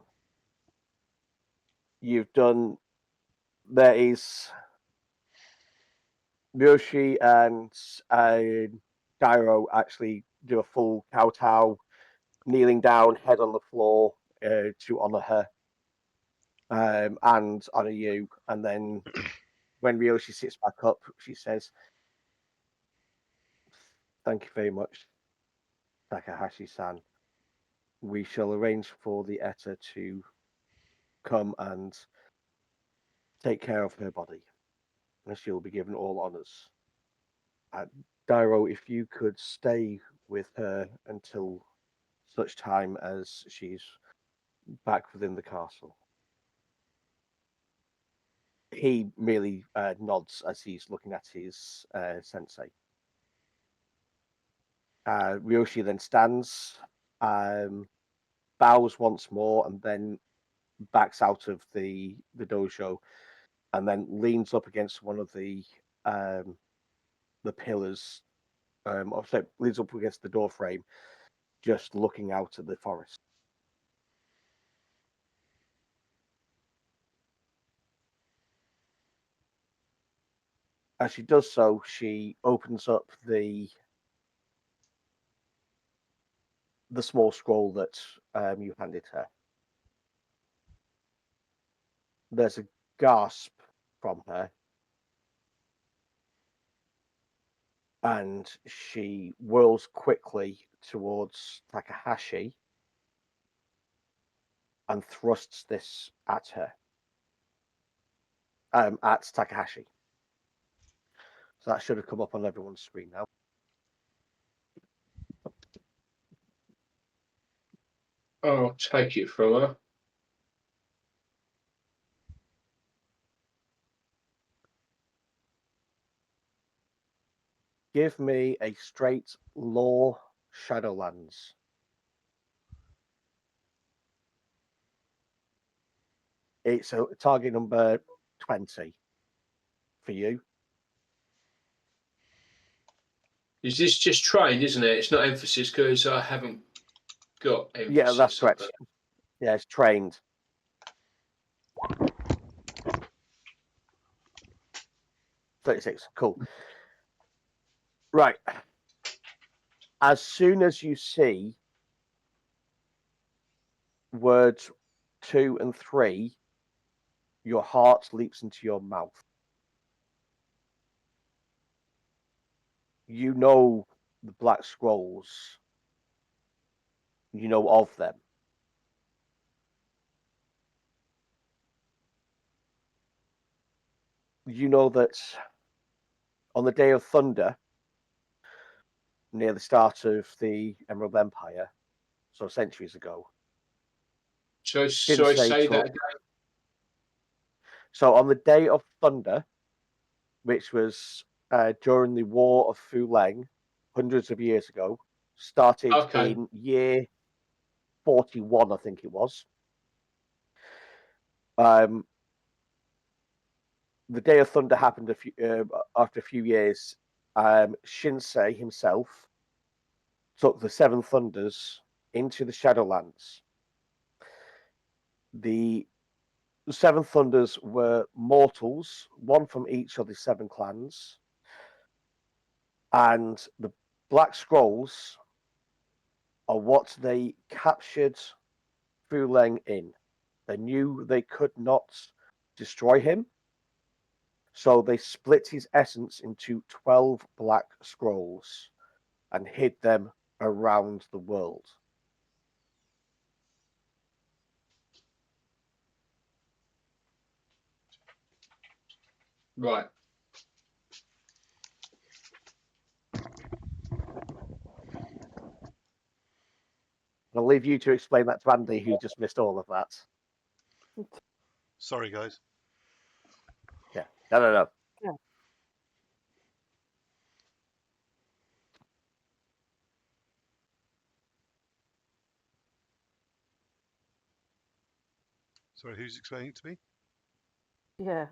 You've done. There is Bushi and Gyro actually do a full kowtow, kneeling down, head on the floor to honor her and honor you. And then when Ryoshi sits back up, she says, "Thank you very much, Takahashi-san. We shall arrange for the Etta to come and take care of her body, and she'll be given all honors. Dairo, if you could stay with her until such time as she's back within the castle." He merely nods as he's looking at his sensei. Ryoshi then stands, bows once more, and then backs out of the dojo, and then leans up against one of the pillars. So leans up against the door frame, just looking out at the forest. As she does so, she opens up the small scroll that you handed her. There's a gasp from her, and she whirls quickly towards Takahashi and thrusts this at her. At Takahashi. So that should have come up on everyone's screen now.
I'll take it from her.
Give me a straight law Shadowlands. It's a target number 20 for you.
Is this just trained, isn't it? It's not emphasis because I haven't got emphasis.
Yeah, that's correct. Yeah, it's trained. $36. Cool. Right. As soon as you see words 2 and 3, your heart leaps into your mouth. You know the Black Scrolls. You know of them. You know that on the Day of Thunder, near the start of the Emerald Empire, so centuries ago.
So I
Shinsei
say that
took-
again.
So on the Day of Thunder, which was during the War of Fuleng, hundreds of years ago, started in year 41, I think it was. The Day of Thunder happened after a few years. Shinsei himself took the Seven Thunders into the Shadowlands. The Seven Thunders were mortals, one from each of the 7 clans. And the Black Scrolls are what they captured Fuleng in. They knew they could not destroy him, so they split his essence into 12 Black Scrolls and hid them around the world.
Right.
I'll leave you to explain that to Andy, who just missed all of that.
Sorry, guys.
Yeah. No.
Yeah.
Sorry, who's explaining it to me?
Yeah.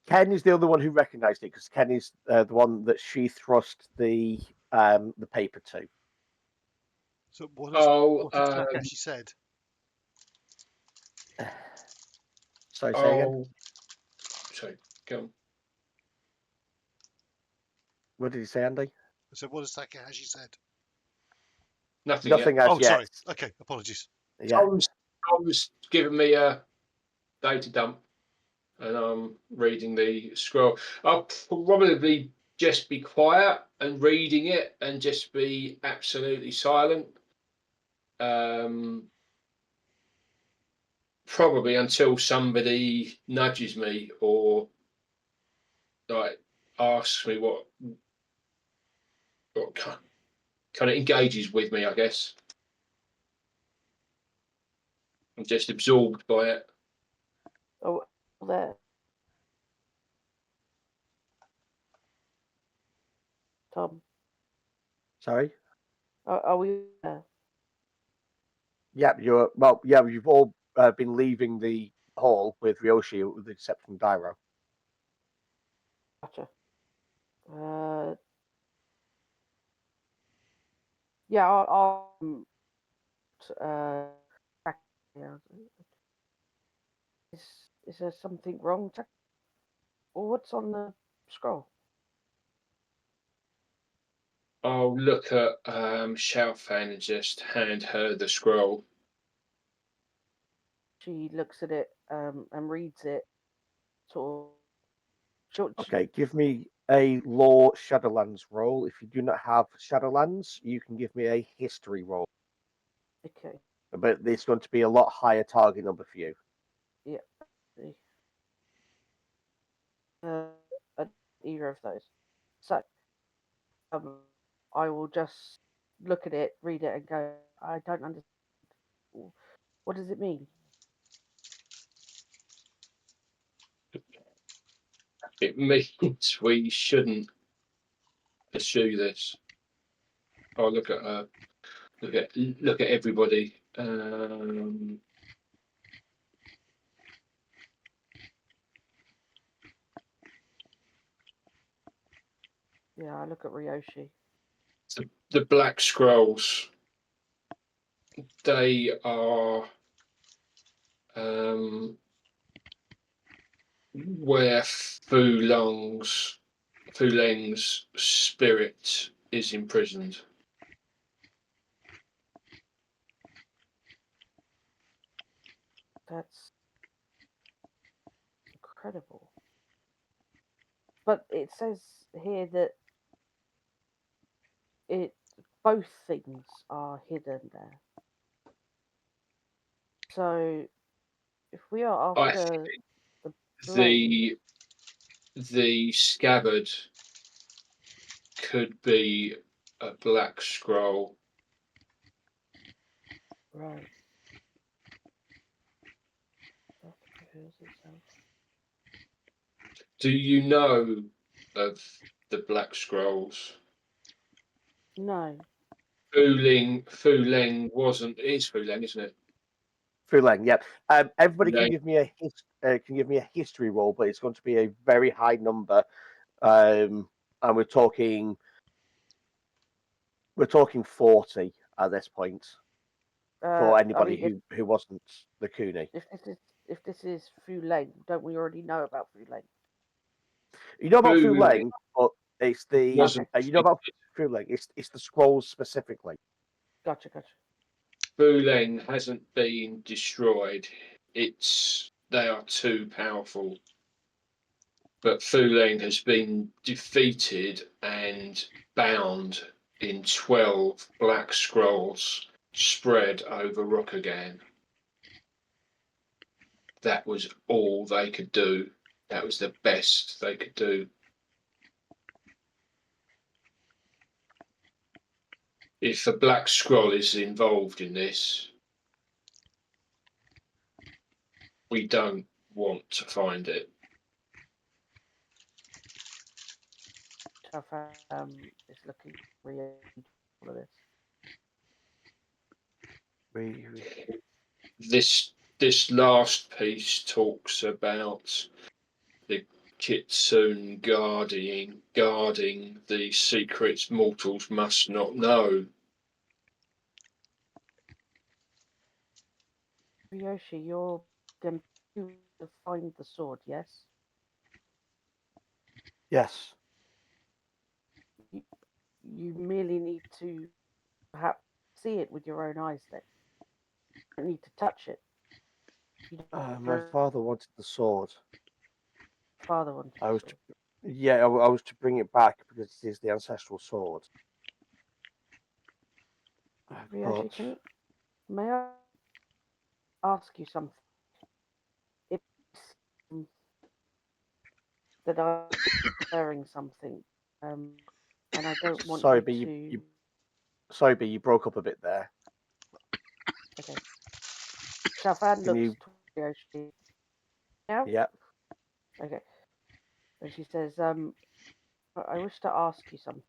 Ken is the other one who recognised it, because Ken is the one that she thrust the paper to.
So what has Takashi said?
Sorry, say again.
Oh, sorry. Go on.
What did he say, Andy?
So what has Takahashi said?
Nothing
Nothing
yet.
as
Oh,
yet.
sorry. Okay, apologies.
Yeah.
I was giving me a data dump, and I'm reading the scroll. I'll probably just be quiet and reading it, and just be absolutely silent. Probably until somebody nudges me or like asks me what kind of engages with me, I guess. I'm just absorbed by it.
Oh, there. Tom,
Sorry.
are we there?
Yeah, you've all been leaving the hall with Ryoshi, with the exception of Dairo.
Gotcha. Yeah, I'll yeah. Is there something wrong? Well, what's on the scroll?
I'll look at Xiaofan and just hand her the scroll.
She looks at it and reads it. Sort of.
Okay, give me a law Shadowlands roll. If you do not have Shadowlands, you can give me a history roll.
Okay.
But it's going to be a lot higher target number for you.
Yeah. Either of those. So, I will just look at it, read it, and go, I don't understand. What does it mean?
It means we shouldn't pursue this. I'll look at her. Look at everybody.
Yeah, I look at Ryoshi.
The Black Scrolls. They are where Fuleng's spirit is imprisoned.
That's incredible. But it says here that both things are hidden there. So if we are
I
after
think
the blade,
the scabbard could be a black scroll.
right. That reveals itself.
Do you know of the Black Scrolls?
No.
Fuleng wasn't. It is Fuleng, isn't it?
Fuleng, yeah. Everybody can
Fuleng.
give me a history roll, but it's going to be a very high number. And we're talking 40 at this point for anybody who wasn't the Kuni.
If this is Fuleng, don't we already know about Fuleng?
You know about
Fuleng
Fuleng, but it's the
wasn't.
you know about Fuleng. It's the scrolls specifically.
Gotcha.
Fuleng hasn't been destroyed. They are too powerful. But Fuleng has been defeated and bound in 12 black scrolls spread over Rokugan. That was all they could do. That was the best they could do. If a black scroll is involved in this, we don't want to find it.
Is looking really all of this.
This last piece talks about the Kitsune guarding the secrets mortals must not know.
Ryoshi, you're going to find the sword, yes?
Yes.
You merely need to perhaps see it with your own eyes then. You don't need to touch it.
My father wanted the sword.
Father wanted
I was
the sword.
I was to bring it back because it is the ancestral sword.
Ryoshi, may I ask you something? It seems that I'm wearing something, and I don't want
Sorry,
you
but
to.
Sorry, but you broke up a bit there.
Okay. Xiaofan
Can
looks
you?
to Ryoshi. Yeah.
Yeah.
Okay. And she says, I wish to ask you something.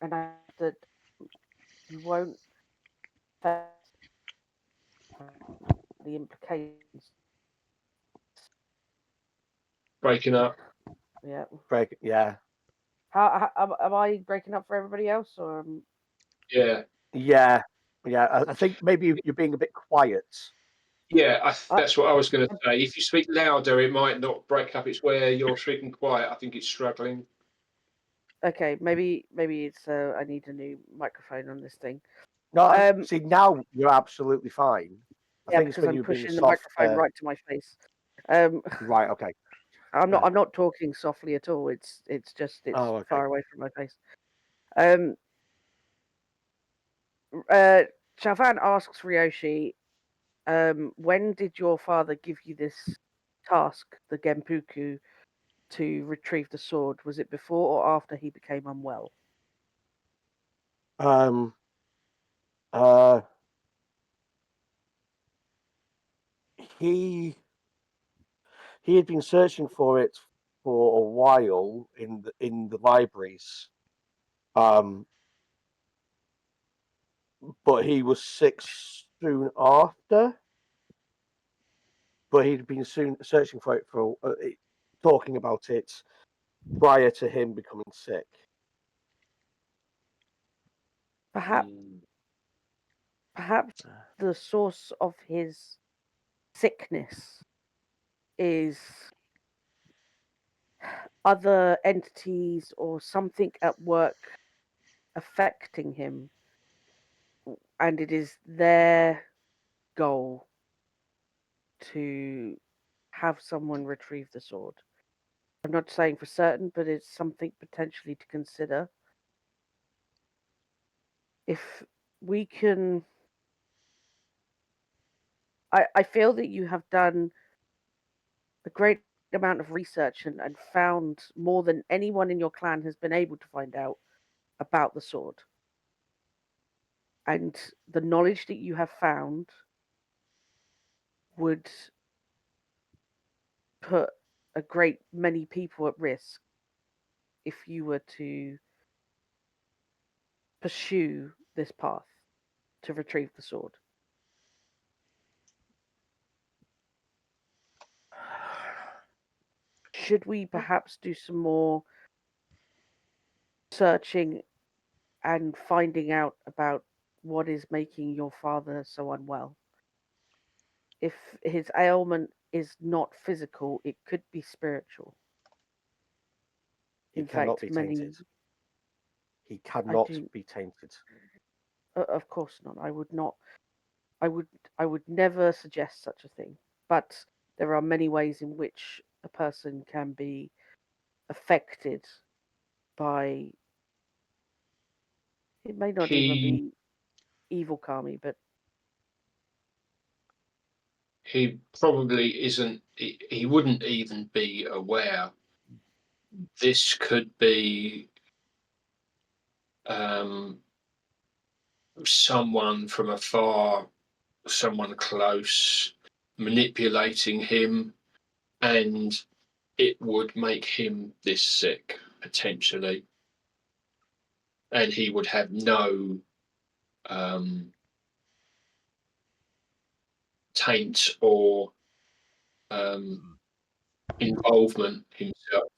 And I that you won't face the implications.
Breaking up.
Yeah.
Yeah.
How am I breaking up for everybody else, or
Yeah.
Yeah. I think maybe you're being a bit quiet.
Yeah,
I-
that's what I was going to say. If you speak louder, it might not break up. It's where you're speaking quiet. I think it's struggling.
Okay, maybe it's I need a new microphone on this thing.
No, see, now you're absolutely fine. I
Yeah,
think it's
because
when
I'm
you're being
pushing the
soft.
microphone right to my face.
Right, okay.
I'm not talking softly at all. It's just
Oh, okay.
far away from my face. Xiaofan asks Ryoshi, when did your father give you this task, the Genpuku, to retrieve the sword? Was it before or after he became unwell?
He had been searching for it for a while in the libraries. But he was sick soon after. But he'd been searching for it for talking about it prior to him becoming sick.
Perhaps the source of his sickness is other entities or something at work affecting him, and it is their goal to have someone retrieve the sword. I'm not saying for certain, but it's something potentially to consider. If we can, I feel that you have done a great amount of research and found more than anyone in your clan has been able to find out about the sword. And the knowledge that you have found would put a great many people at risk if you were to pursue this path to retrieve the sword. Should we perhaps do some more searching and finding out about what is making your father so unwell? If his ailment is not physical, it could be spiritual.
He
In
cannot
fact,
be
many.
tainted. He cannot
do.
be tainted.
Of course not. I would not. I would never suggest such a thing. But there are many ways in which a person can be affected by. It may not even
He
be evil kami, but
he probably isn't. He wouldn't even be aware. This could be someone from afar, someone close, manipulating him, and it would make him this sick potentially, and he would have no taint or involvement himself.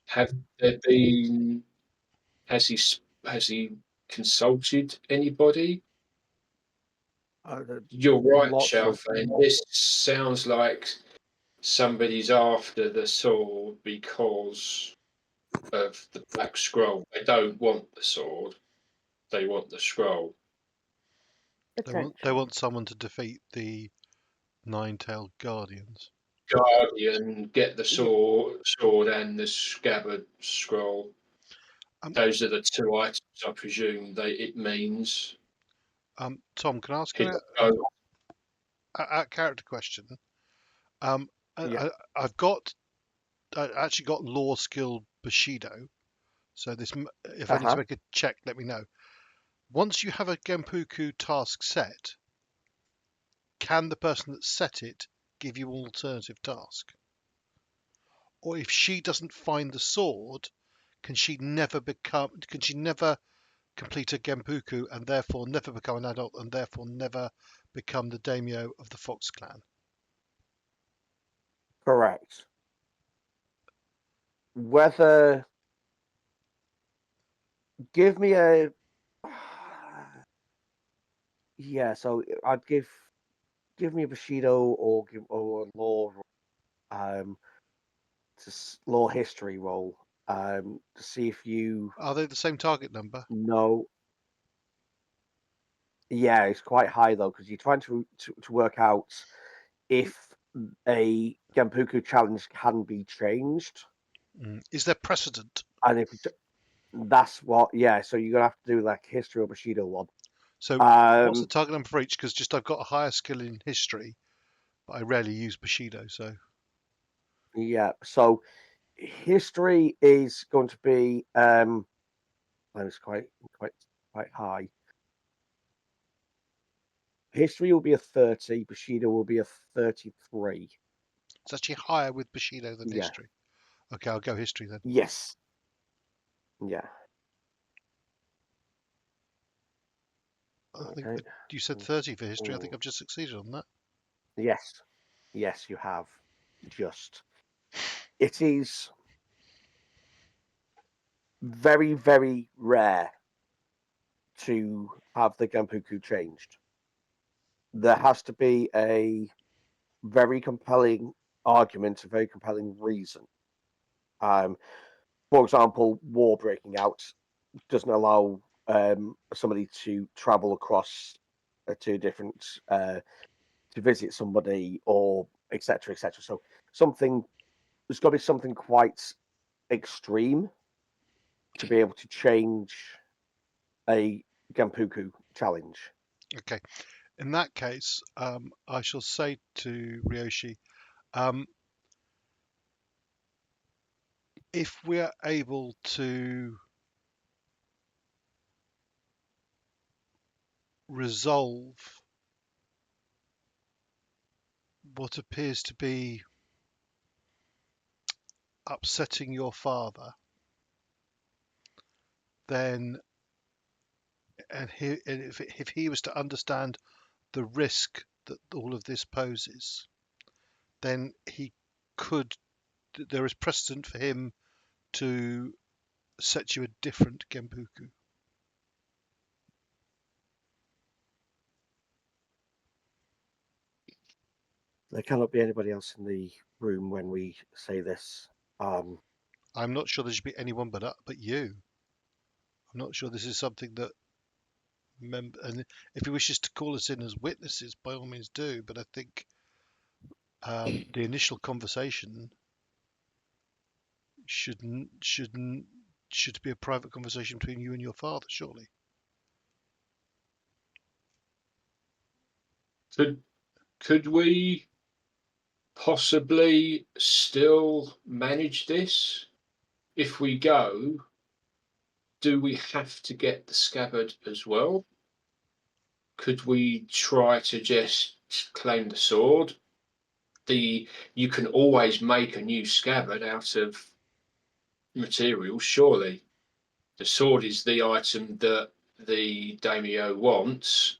Have there been? Has he consulted anybody? You're right,
Lots of
Xiaofan. This sounds like somebody's after the sword because of the black scroll. They don't want the sword; they want the scroll.
They want someone to defeat the nine-tailed guardians.
Guardian, get the
yeah.
sword and the scabbard scroll. Those are the two items I presume it means.
Tom, can I ask
Hit
a character question? Um,
Yeah.
I actually got law skill Bushido. So if I need to make a check, let me know. Once you have a Genpuku task set, can the person that set it give you an alternative task? Or if she doesn't find the sword, can she never complete a Genpuku and therefore never become an adult and therefore never become the daimyo of the Fox Clan?
Correct. Whether give me a Yeah, so I'd give me a Bushido or a law law history roll to see if you
Are they the same target number?
know. Yeah, it's quite high though because you're trying to work out if a Genpuku challenge can be changed,
Is there precedent?
and if that's what. Yeah, so you're gonna have to do like history or Bushido one.
So what's the
Um,
target number for each? Because just I've got a higher skill in history, but I rarely use Bushido. So
yeah, so history is going to be it's quite high. History will be a 30. Bushido will be a 33.
it's actually higher with Bushido than
Yeah.
history. Okay, I'll go history then.
Yes. Yeah.
I think
Okay.
you said 30 for history. I think
Mm.
I've just succeeded on that.
Yes. Yes, you have. Just. It is very, very rare to have the Genpuku changed. There has to be a very compelling argument, a very compelling reason. For example, war breaking out doesn't allow somebody to travel across to different to visit somebody or etc. etc. So there's got to be something quite extreme to be able to change a Genpuku challenge.
Okay, in that case, I shall say to Ryoshi, if we're able to resolve what appears to be upsetting your father, then and if he was to understand the risk that all of this poses, then he could. There is precedent for him to set you a different Genpuku.
There cannot be anybody else in the room when we say this.
I'm not sure there should be anyone but you. I'm not sure this is something that and if he wishes to call us in as witnesses, by all means do. But I think the initial conversation should be a private conversation between you and your father, surely.
Could we possibly still manage this? If we go, do we have to get the scabbard as well? Could we try to just claim the sword? You can always make a new scabbard out of material, surely. The sword is the item that the daimyo wants.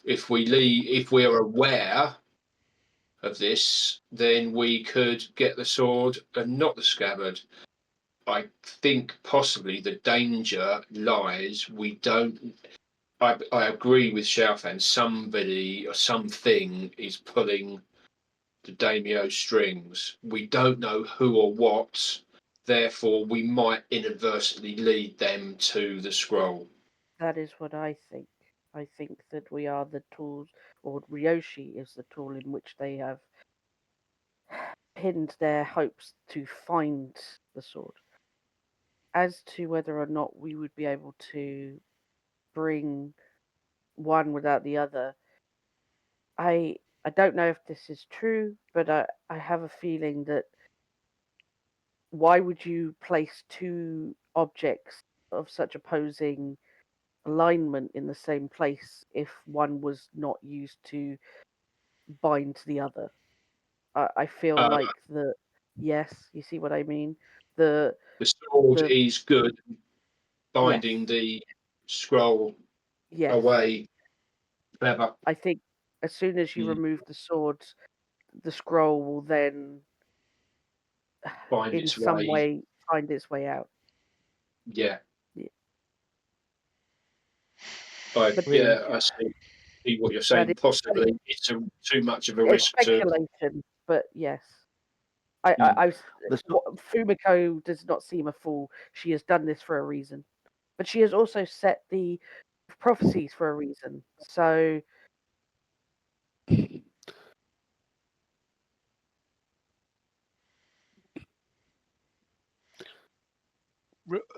If we're aware of this, then we could get the sword and not the scabbard. I think possibly the danger lies we don't. I agree with Xiaofan. Somebody or something is pulling the daimyo strings. We don't know who or what. Therefore, we might inadvertently lead them to the scroll.
That is what I think. I think that we are the tools, or Ryoshi is the tool in which they have pinned their hopes to find the sword. As to whether or not we would be able to bring one without the other, I don't know if this is true, but I have a feeling that why would you place two objects of such opposing alignment in the same place if one was not used to bind to the other? I feel
Uh,
like yes, you see what I mean? The
the sword
the
is good,
yes,
binding the scroll
yes.
away. Clever.
I think as soon as you
Mm,
remove the sword, the scroll will then
find
in
its
some
way.
way find its way out.
Yeah.
Yeah.
I
But
We
yeah. I see. see what you're
That
saying.
is,
Possibly it's too much of a
it's
risk to.
speculation, but yes.
Mm.
Fumiko does not seem a fool. She has done this for a reason, but she has also set the prophecies for a reason. So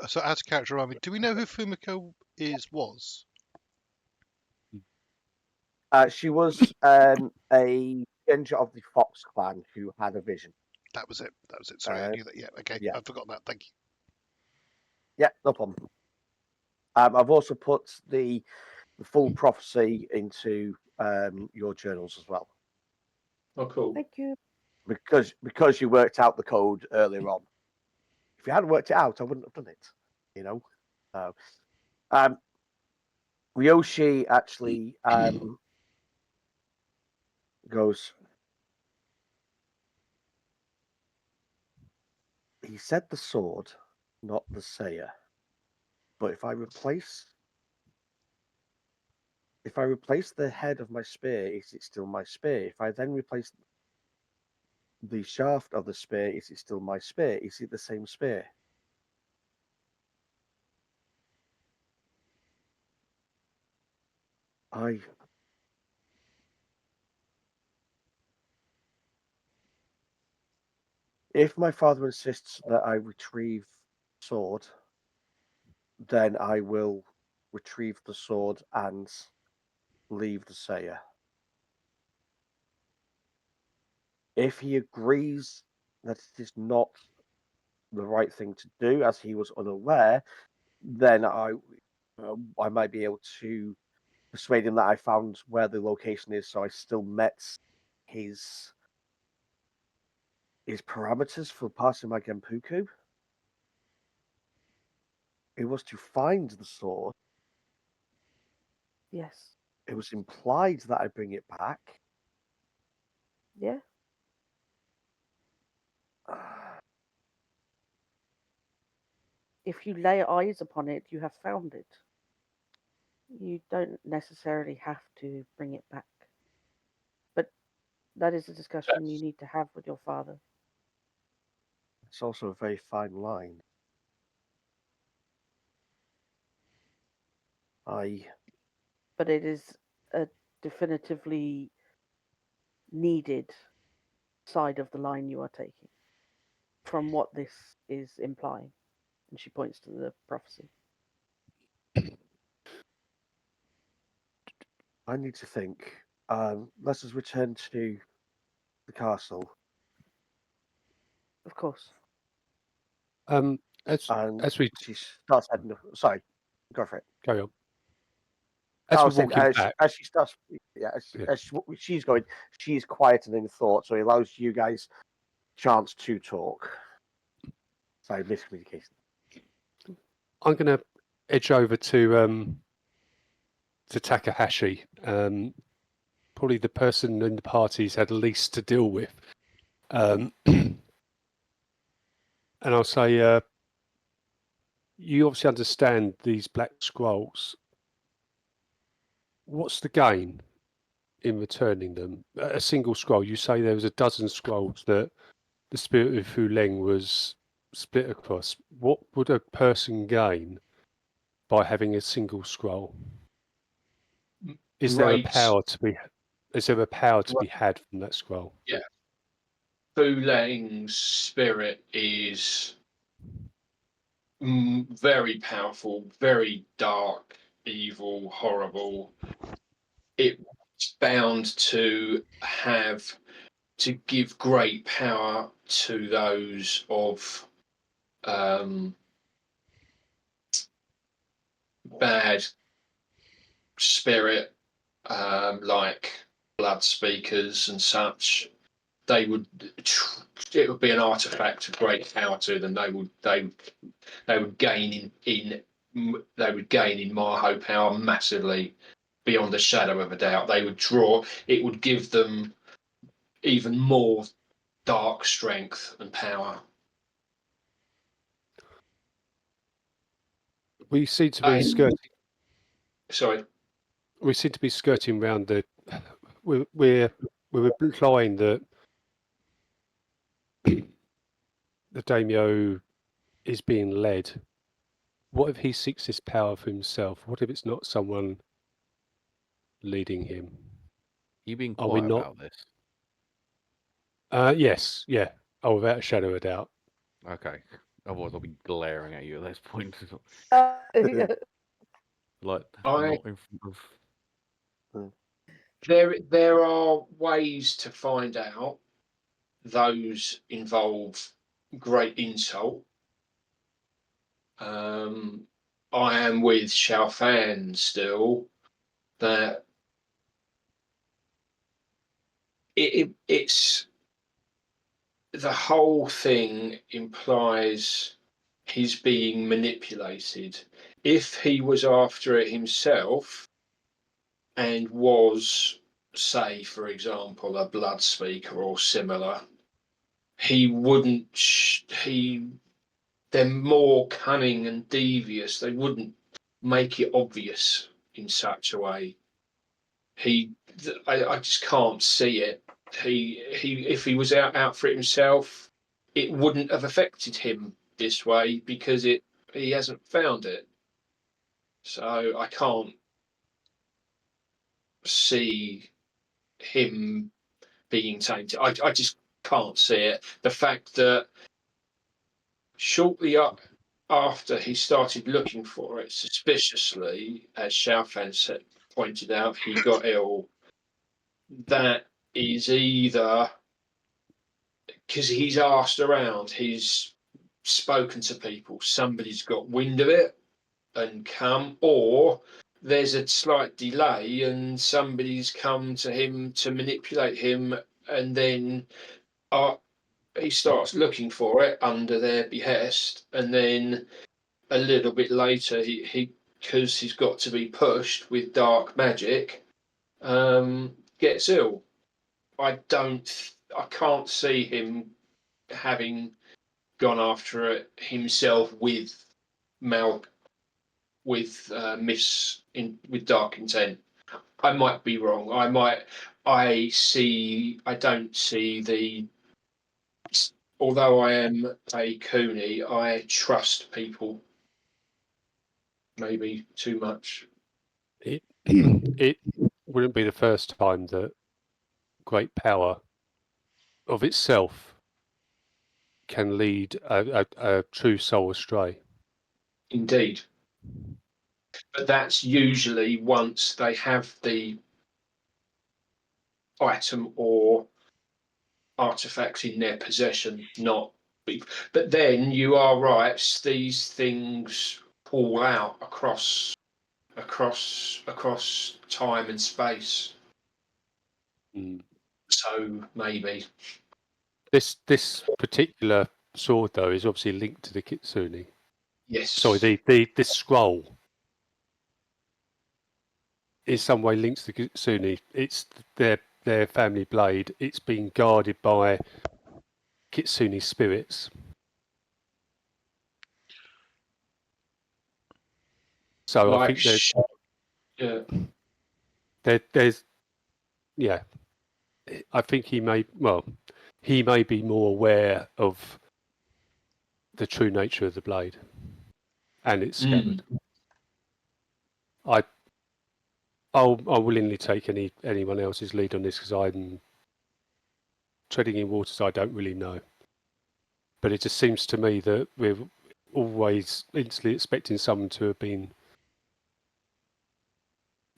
So as a character, I mean, do we know who Fumiko was?
She was a Shugenja of the Fox Clan who had a vision.
That was it. Sorry, I knew that. Yeah, okay.
yeah.
I've forgotten that. Thank you.
Yeah, no problem. I've also put the full prophecy into your journals as well.
Oh, cool.
thank you.
Because you worked out the code earlier on. If you hadn't worked it out, I wouldn't have done it. You know. Ryoshi actually goes. He said the sword, not the sayer. But if I replace the head of my spear, is it still my spear? If I then replace the shaft of the spear, is it still my spear? Is it the same spear? If my father insists that I retrieve sword, then I will retrieve the sword and leave the sayer. If he agrees that it is not the right thing to do, as he was unaware, then I might be able to persuade him that I found where the location is, so I still met his parameters for passing my Genpuku. It was to find the sword.
Yes.
It was implied that I bring it back.
Yeah. If you lay eyes upon it, you have found it. You don't necessarily have to bring it back. But that is a discussion you need to have with your father.
It's also a very fine line.
But it is a definitively needed side of the line you are taking, from what this is implying. And she points to the prophecy.
I need to think. Let us return to the castle.
Of course.
As we
She starts heading. Sorry, go for it.
carry on, as we're walking back,
as she starts, as she's going, she's quieting in thought, so it allows you guys chance to talk. Sorry, miscommunication.
I'm going to edge over to Takahashi, probably the person in the party he's had least to deal with, and I'll say, you obviously understand these black scrolls. What's the gain in returning them? A single scroll. You say there was a dozen scrolls that the spirit of Fuleng was split across. What would a person gain by having a single scroll? Is there a power to be? Is there a power to be had from that scroll?
Yeah. Fuleng's spirit is very powerful, very dark, evil, horrible. It's bound to give great power to those of bad spirit, like blood speakers and such. It would be an artifact of great power to them. They would gain in Maho power massively, beyond a shadow of a doubt. It would give them even more dark strength and power.
We seem to be skirting.
Sorry.
we seem to be skirting around the. We're implying that the daimyo is being led. What if he seeks this power for himself? What if it's not someone leading him?
You being
Are we
quiet
not?
about this?
Yes, yeah. Oh, without a shadow of a doubt.
Okay. Otherwise, I'll be glaring at you at this point.
Yeah.
Like,
I
not in front of.
there are ways to find out. Those involve great insult. I am with Xiaofan still that it's the whole thing implies he's being manipulated. If he was after it himself and was, say, for example, a blood speaker or similar, he wouldn't. They're more cunning and devious. They wouldn't make it obvious in such a way. I just can't see it. If he was out for it himself, it wouldn't have affected him this way because he hasn't found it. So I can't see him being tainted. I just can't see it. The fact that shortly after he started looking for it suspiciously, as Xiaofan pointed out, he got ill. That is either because he's asked around, he's spoken to people, somebody's got wind of it and come, or there's a slight delay and somebody's come to him to manipulate him, and then he starts looking for it under their behest, and then a little bit later, he because he's got to be pushed with dark magic, gets ill. I can't see him having gone after it himself with Mal with dark intent. I might be wrong. I don't see the. Although I am a Cooney, I trust people maybe too much.
It it wouldn't be the first time that great power of itself can lead a true soul astray.
Indeed. But that's usually once they have the item or artifact in their possession, not. But then you are right, these things fall out across time and space.
Mm.
So maybe.
This particular sword, though, is obviously linked to the kitsune.
Yes.
Sorry, this scroll in some way links to the kitsune. It's their family blade. It's being guarded by kitsune spirits. So
like,
I think
yeah.
there's yeah. I think he may be more aware of the true nature of the blade and its scabbard. I'll willingly take anyone else's lead on this because I'm treading in waters I don't really know. But it just seems to me that we're always instantly expecting someone to have been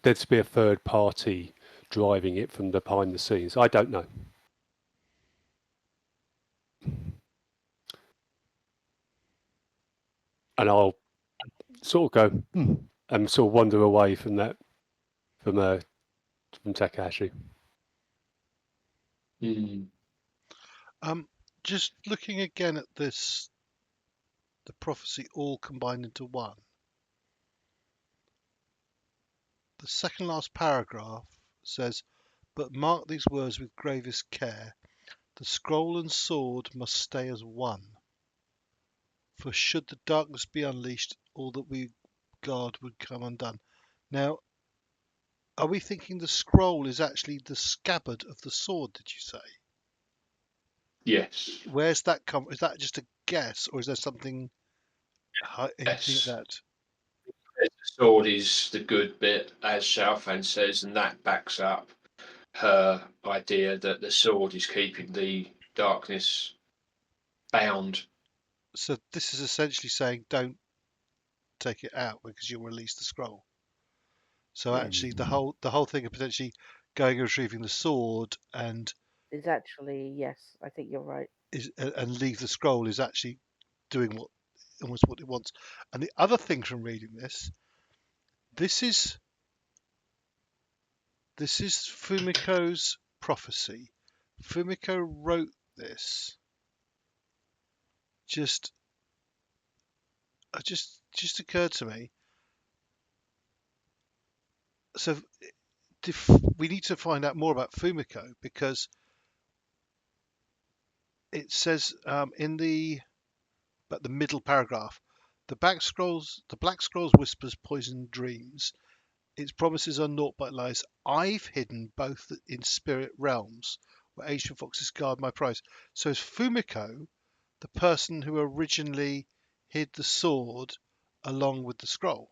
there to be a third party driving it from the behind the scenes. I don't know. And I'll sort of go and sort of wander away from that from Takahashi.
Just looking again at this, the prophecy all combined into one. The second last paragraph says, "But mark these words with gravest care. The scroll and sword must stay as one. For should the darkness be unleashed, all that we guard would come undone." Now, Are we thinking the scroll is actually the scabbard of the sword? Did you say?
Yes.
Where's that come? Is that just a guess, or is there something hinting at
Yes.
that?
The sword is the good bit, as Xiaofan says, and that backs up her idea that the sword is keeping the darkness bound.
So this is essentially saying don't take it out because you'll release the scroll. So actually, the whole thing of potentially going and retrieving the sword and
Is actually, yes, I think you're right.
and leave the scroll is actually doing almost what it wants. And the other thing from reading this is Fumiko's prophecy. Fumiko wrote this. Just occurred to me. So we need to find out more about Fumiko because it says in the middle paragraph, the black scrolls whispers poisoned dreams. Its promises are naught but lies. I've hidden both in spirit realms where ancient foxes guard my prize. So is Fumiko the person who originally hid the sword along with the scroll?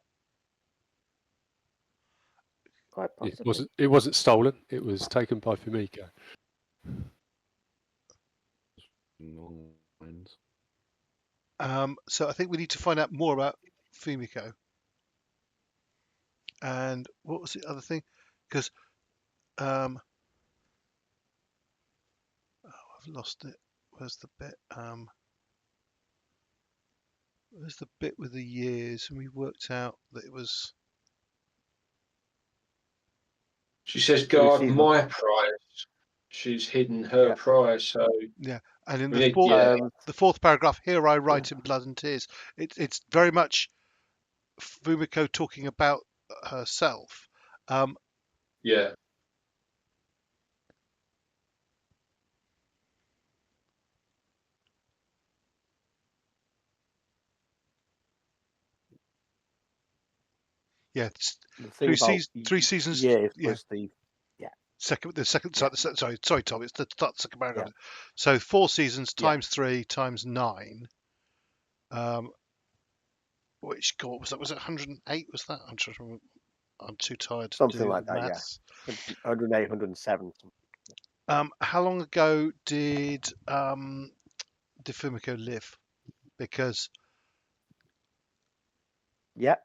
Quite
It
possibly.
wasn't stolen. It was taken by Fumiko.
So I think we need to find out more about Fumiko. And what was the other thing? Because I've lost it. Where's the bit? Where's the bit with the years? And we worked out that it was.
She says,
So
"Guard my prize." She's hidden her prize, so
Yeah, and in
we
the
need,
fourth,
yeah,
the fourth paragraph, here I write in blood and tears. It's very much Fumiko talking about herself.
yeah.
Yeah,
The thing about
three seasons.
years
Yeah,
was the
second.
Yeah.
Sorry, Tom. It's the second paragraph.
Yeah.
So 4 seasons
Yeah.
times 3 times 9. Which God was that? Was it 108? Was that? I'm trying to remember. I'm too tired to
Something
do
like
the
that, yeah.
maths.
108, 107.
How long ago did Fumiko live? Because
Yeah,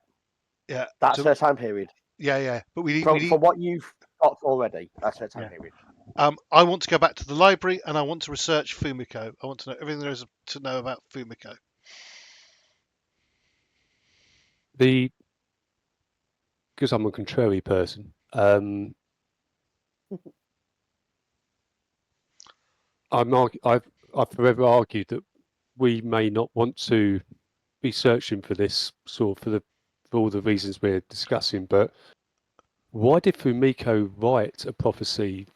yeah,
that's
so
her time period.
yeah. But we
From
need
what you've got already, that's her time
yeah.
period.
I want to go back to the library and I want to research Fumiko. I want to know everything there is to know about Fumiko.
Because I'm a contrary person, I've forever argued that we may not want to be searching for this sword for all the reasons we're discussing. But why did Fumiko write a prophecy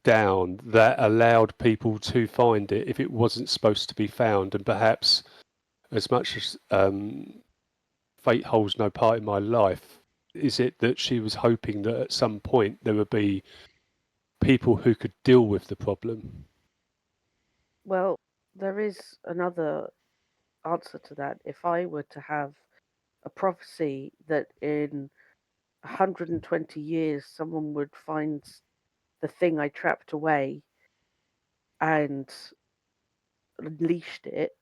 down that allowed people to find it if it wasn't supposed to be found? And perhaps, as much as fate holds no part in my life, is it that she was hoping that at some point there would be people who could deal with the problem?
Well, there is another answer to that. If I were to have a prophecy that in 120 years someone would find the thing I trapped away and unleashed it,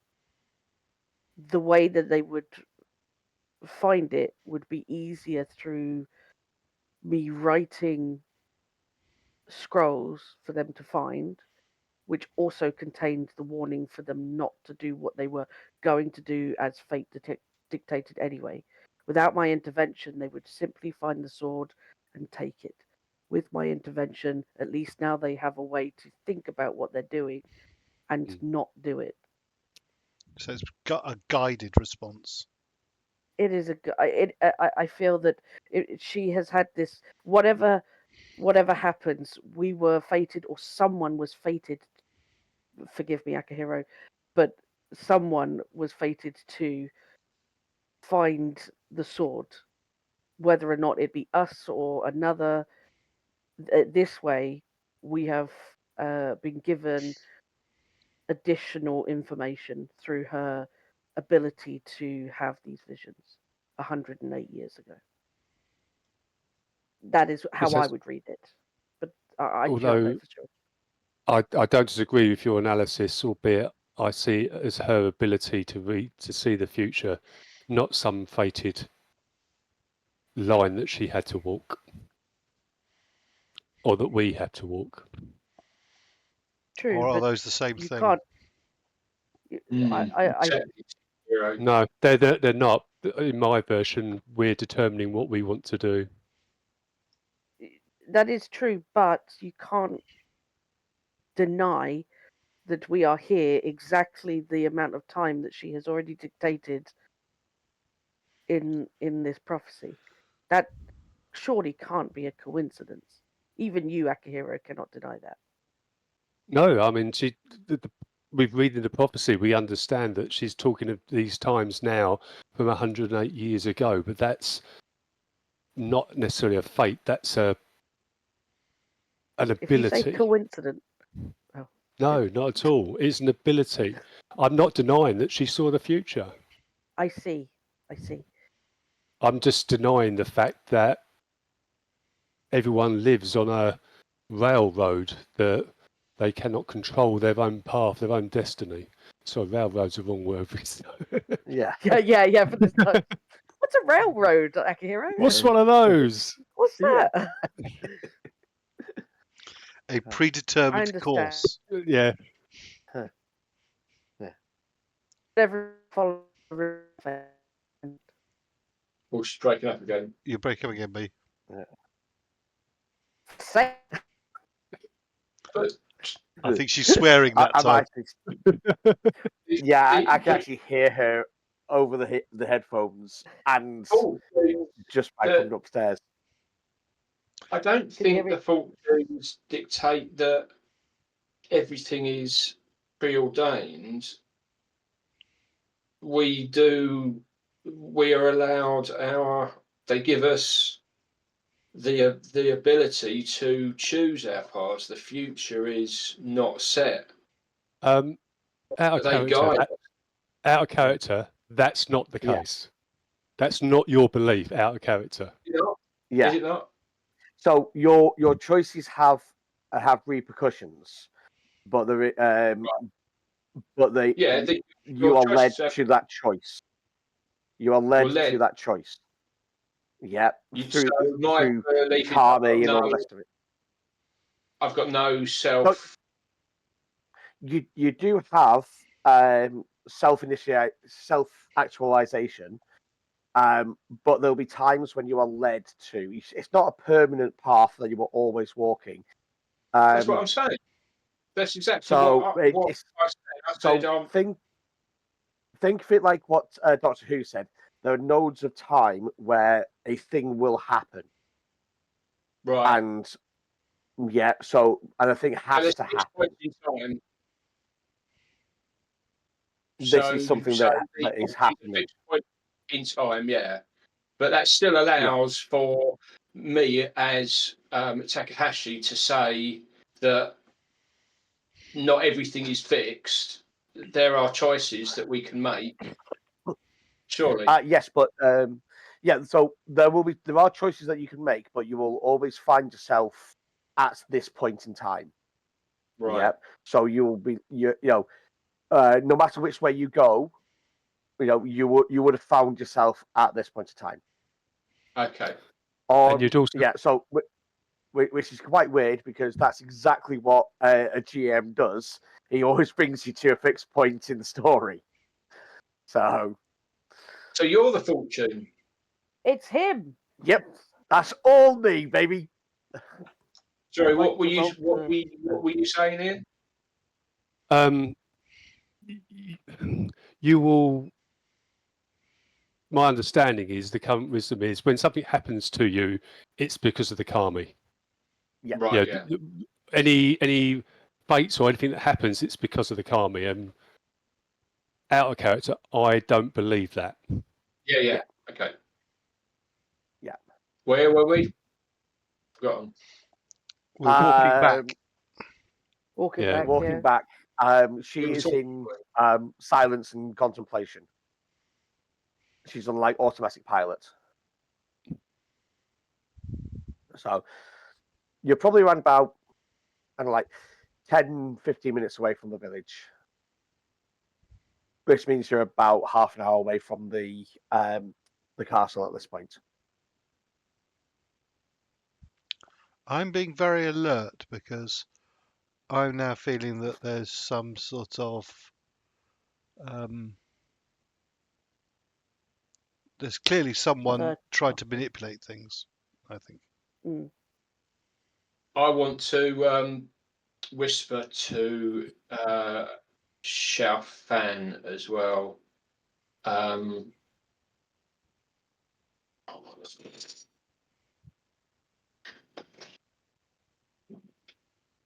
the way that they would find it would be easier through me writing scrolls for them to find, which also contained the warning for them not to do what they were going to do as fate dictated anyway. Without my intervention, they would simply find the sword and take it. With my intervention, at least now they have a way to think about what they're doing and not do it.
So it's got a guided response.
It is I feel that she has had this whatever happens, we were fated, or someone was fated. Forgive me, Akihiro, but someone was fated to find the sword, whether or not it be us or another. This way, we have been given additional information through her ability to have these visions 108 years ago. That is how I would read it, but I do not know
although
for sure.
I don't disagree with your analysis, albeit I see it as her ability to see the future, not some fated line that she had to walk, or that we had to walk.
True,
Or are
but
those the same
you
thing?
can't.
Mm,
I
hero.
No, they're not. In my version, we're determining what we want to do.
that is true, but you can't deny that we are here exactly the amount of time that she has already dictated in this prophecy. That surely can't be a coincidence. Even you, Akihiro, cannot deny that.
No, I mean, we've reading the prophecy. We understand that she's talking of these times now from 108 years ago, but that's not necessarily a fate. That's an
If you say
ability.
coincidence, oh,
No, not at all. It's an ability. I'm not denying that she saw the future.
I see. I see.
I'm just denying the fact that everyone lives on a railroad that they cannot control their own path, their own destiny. Sorry, railroad's the wrong word.
Yeah.
Yeah. For this time, what's a railroad, Akihiro?
What's one of those?
What's
Yeah.
that?
A
I
predetermined
understand.
course.
Yeah.
Never follow.
Or she's breaking up again.
You're breaking up again, me.
Say
But
I think she's swearing that
I'm
time.
actually, yeah, I can actually hear her over the headphones and just by coming upstairs.
I don't
Can you hear
think
me?
the fortunes dictate that everything is preordained. We are allowed they give us the ability to choose our paths. The future is not set.
Out of
They
character.
guide us.
Out of character. That's not the
Yeah.
case. That's not your belief. Out of character.
Is it not?
Yeah.
Is it not?
So your choices have repercussions, but
Yeah,
you
your
are led
choices have,
to that choice. You are led
led.
to that choice. Yeah,
So my
through
belief is
karma and all the rest of it.
I've got no self.
You do have self-actualization, but there'll be times when you are led to. It's not a permanent path that you are always walking.
That's what I'm saying. That's exactly
So
what I said. I said,
so think of it like what Doctor Who said. There are nodes of time where a thing will happen,
right.
and yeah, so and a thing has to
This
happen.
point in time.
This is something that is happening.
Point in time, yeah. But that still allows for me as Takahashi to say that not everything is fixed. There are choices that we can make. Surely.
Yes, but yeah. So there are choices that you can make, but you will always find yourself at this point in time.
Right.
Yeah. So you will be no matter which way you go, you would have found yourself at this point in time.
Okay.
And you'd also
So which is quite weird because that's exactly what a GM does. He always brings you to a fixed point in the story. So
you're the fortune.
it's him.
Yep, that's all me, baby.
Sorry,
Like
what were you saying here?
You will. My understanding is the current wisdom is when something happens to you, it's because of the karma.
Yeah.
Right.
Yeah.
Yeah.
Any fates or anything that happens, it's because of the karma. And out of character, I don't believe that.
Yeah. Okay.
Yeah.
Where were we? Forgotten.
We're walking back.
Walking
Yeah.
back,
Walking
yeah.
back, she
We were
is
talking-
in silence and contemplation. She's on like automatic pilot. So you're probably around about, I don't know, like 10, 15 minutes away from the village. Which means you're about half an hour away from the castle at this point.
I'm being very alert because I'm now feeling that there's some sort of there's clearly someone
Third
trying to manipulate things, I think.
Mm.
I want to whisper to Xiaofan as well.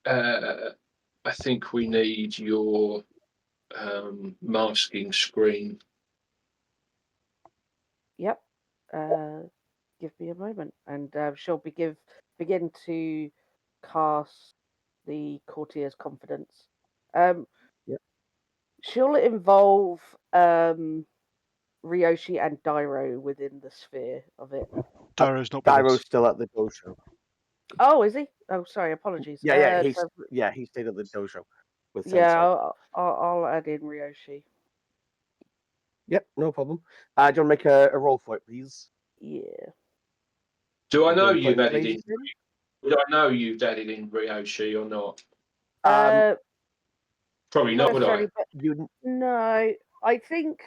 I think we need your masking screen.
Yep. Give me a moment, and she'll begin to cast the courtier's confidence.
Yep.
She'll involve Ryoshi and Dairo within the sphere of it.
Dairo's not with
Dairo's
us.
still at the dojo.
Oh, is he? Oh, sorry, apologies.
Yeah,
So-
he stayed at the dojo with
yeah,
Sensei.
I'll add in Ryoshi.
Yep, no problem. Do you want to make a roll for it, please?
Yeah.
Do I
You
know
wanna put
you've added in?
mages in?
Do I know you've added in Ryoshi or not? Probably
Not
not, would I?
necessarily, but
You
no, I think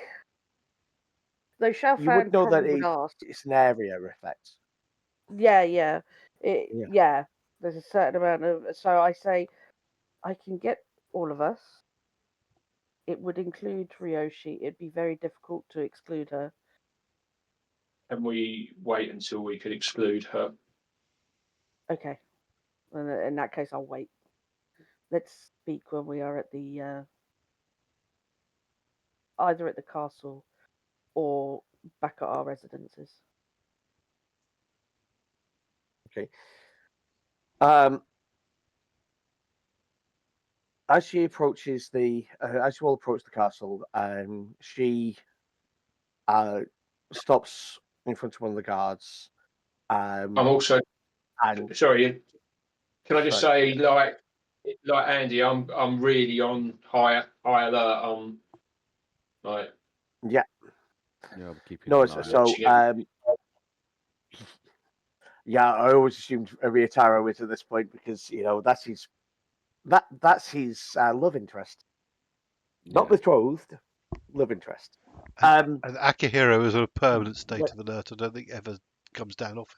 though
you
Xiaofan
would know that
probably would ask.
it's an area effect.
Yeah.
Yeah.
Yeah. There's a certain amount of. So I say, I can get all of us. It would include Ryoshi. It'd be very difficult to exclude her.
And we wait until we could exclude her.
Okay. And in that case, I'll wait. Let's speak when we are at the either at the castle or back at our residences.
Okay. As she approaches as you all approach the castle, she stops in front of one of the guards.
I'm also
And
sorry. Can I just
sorry,
say, like Andy, I'm really on high alert. I'm like
yeah,
Yeah, I'll be keeping
no,
an eye out.
so yeah, I always assumed Ryutao was at this point because that's his love interest, not
Yeah.
betrothed, love interest.
And Akihiro is on a permanent state
but-
of alert. I don't think ever comes down off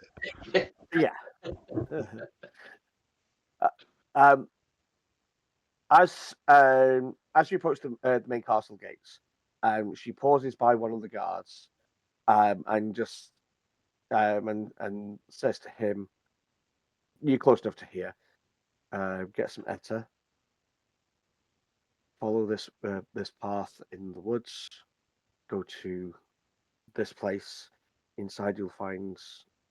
it.
Yeah. As you approach the main castle gates, she pauses by one of the guards, and just and says to him, "You're close enough to hear. Get some etta. Follow this path in the woods. Go to this place. Inside, you'll find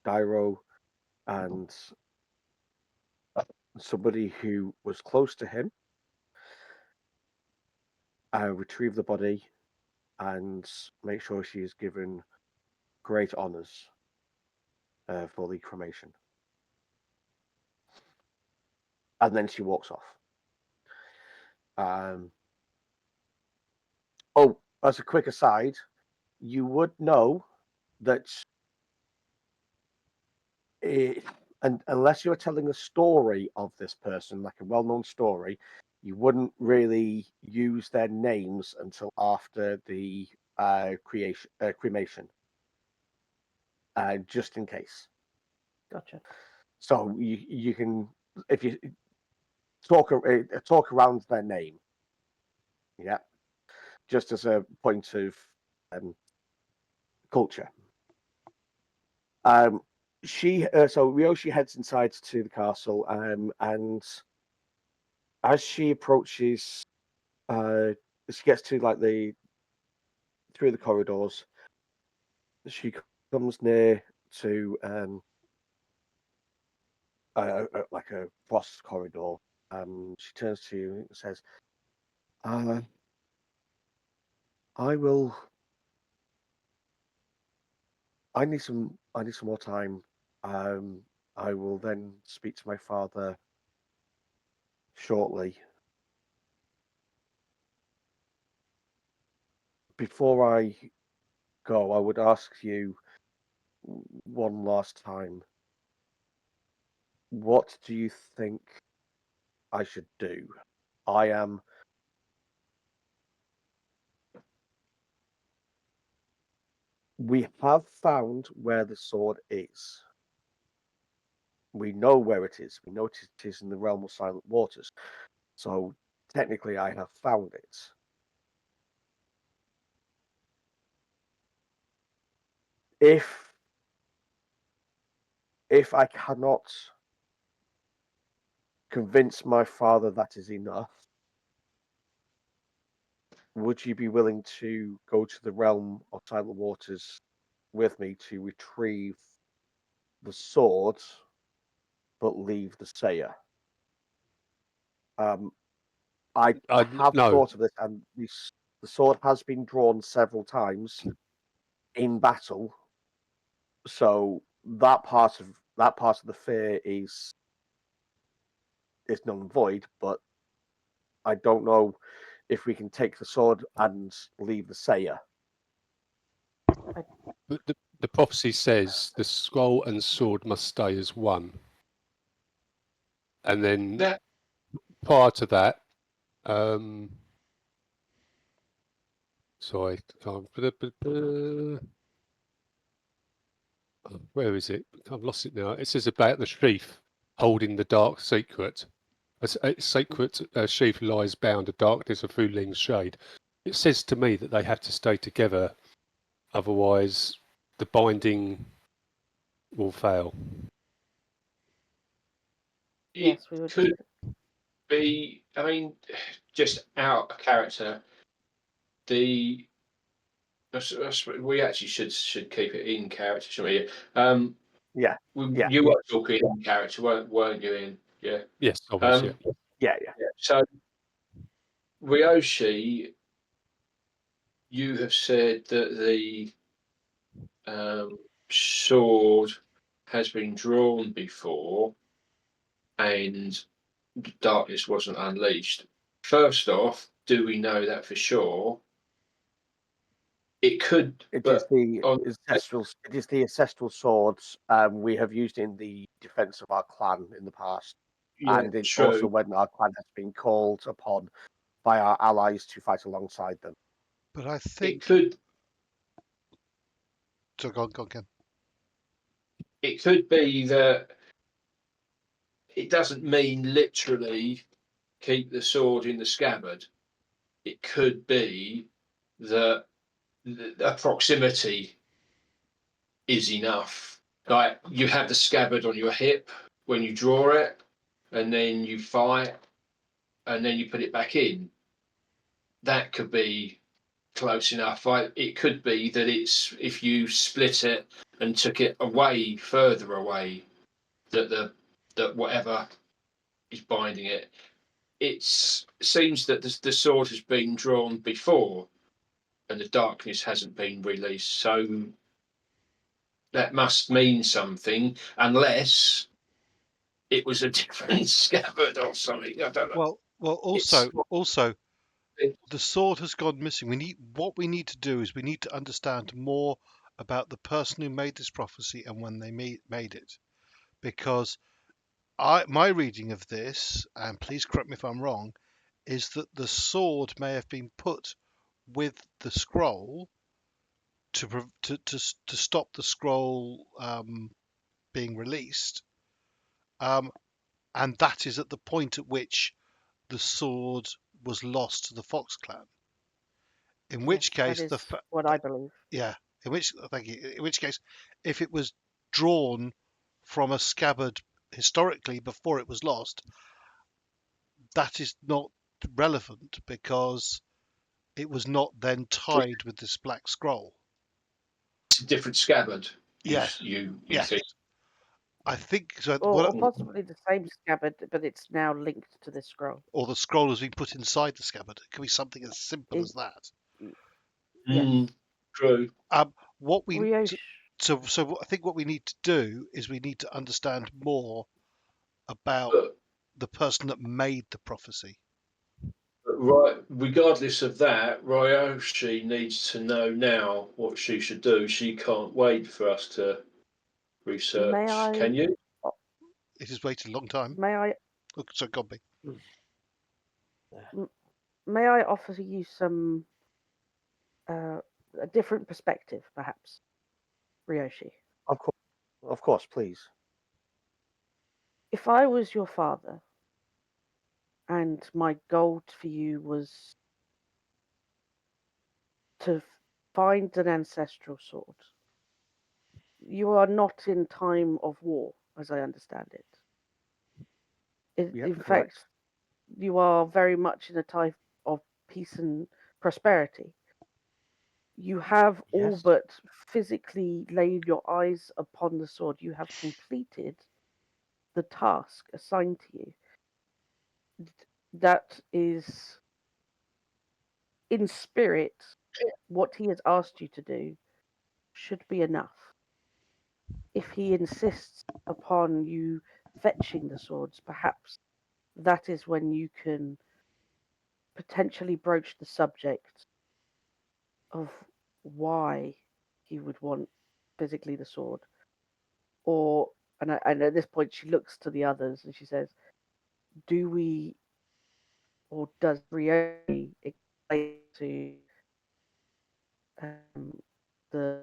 Dairo and somebody who was close to him. Retrieve the body and make sure she is given great honors for the cremation." And then she walks off. Oh, as a quick aside, you would know that and unless you're telling a story of this person, like a well-known story, you wouldn't really use their names until after the cremation, just in case.
Gotcha.
So you can, if you talk around their name, yeah, just as a point of culture. So Ryoshi heads inside to the castle, and as she approaches, she gets to like through the corridors. She comes near to like a frost corridor. She turns to you and says, "I will. I need some. I need some more time. I will then speak to my father shortly. Before I go, I would ask you one last time. What do you think I should do? I am. We have found where the sword is. We know where it is. We know it is in the realm of silent waters. So technically, I have found it. If I cannot convince my father that is enough, would you be willing to go to the realm of silent waters with me to retrieve the sword, but leave the Saya? I have
No,
thought of this, and the sword has been drawn several times in battle, so that part of the fear is null and void. But I don't know if we can take the sword and leave the Saya.
the prophecy says the scroll and sword must stay as one. And then
That
prior to that, sorry, where is it? I've lost it now. It says about the sheath holding the dark secret. A sacred sheath lies bound in darkness of Fuling's shade. It says to me that they have to stay together, otherwise the binding will fail.
it
Yes, we were
could
just.
be. I mean, just out of character. We actually should keep it in character, shouldn't we?
Yeah, yeah,
You were talking in character, weren't you? Ian? Yeah.
Yes, I was. Yeah.
yeah.
So Ryoshi, you have said that the sword has been drawn before, and darkness wasn't unleashed. First off, do we know that for sure? It could,
It is
but
the
on
ancestral. It is the ancestral swords we have used in the defense of our clan in the past,
yeah,
and also
true.
when our clan has been called upon by our allies to fight alongside them.
But I
It
think
could
so. Go on, Ken.
it could be that it doesn't mean literally keep the sword in the scabbard. It could be that the proximity is enough. Like you have the scabbard on your hip when you draw it, and then you fight, and then you put it back in. That could be close enough. It could be that it's if you split it and took it away, further away, that whatever is binding it. It seems that the sword has been drawn before, and the darkness hasn't been released. So that must mean something, unless it was a different scabbard or something. I don't know.
Well,
It's
also, the sword has gone missing. What we need to do is we need to understand more about the person who made this prophecy and when they made it, because my reading of this, and please correct me if I'm wrong, is that the sword may have been put with the scroll to stop the scroll being released, and that is at the point at which the sword was lost to the Fox Clan. In which
Yes, that
case,
is what I believe.
yeah, thank you. In which case, if it was drawn from a scabbard historically before it was lost, that is not relevant because it was not then tied with this black scroll.
a different scabbard.
Yes,
You
yes.
think?
I think so.
or possibly the same scabbard, but it's now linked to this scroll.
Or the scroll has been put inside the scabbard. It could be something as simple as that.
Yes.
True.
What we
Ryosh,
so I think what we need to do is we need to understand more about
But,
the person that made the prophecy.
right, regardless of that, Ryoshi needs to know now what she should do. She can't wait for us to research.
may I?
Can you?
It has waited a long time.
May I?
Oh, so God be.
May I offer you some a different perspective, perhaps, Ryoshi?
Of course, please.
If I was your father, and my goal for you was to find an ancestral sword, you are not in time of war, as I understand it.
Yep,
In
correct.
fact, you are very much in a time of peace and prosperity. You have all
Yes.
but physically laid your eyes upon the sword. You have completed the task assigned to you. That is, in spirit, what he has asked you to do should be enough. If he insists upon you fetching the swords, perhaps that is when you can potentially broach the subject of why he would want physically the sword. Or, and at this point, she looks to the others and she says, do we, or does Ryoshi explain to the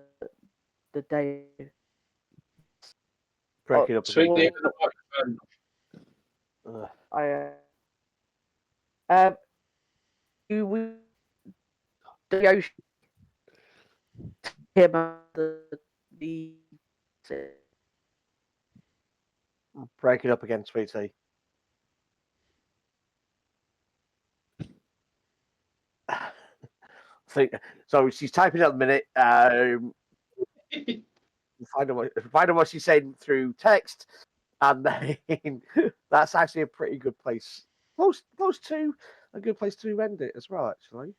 day?
Breaking up
Speak
again.
near
Dave.
the microphone.
Do we Ryoshi hear about the
Breaking up again, sweetie. I think so. She's typing at the minute. Find out what she's saying through text, and then that's actually a pretty good place. Those two, a good place to end it as well, actually.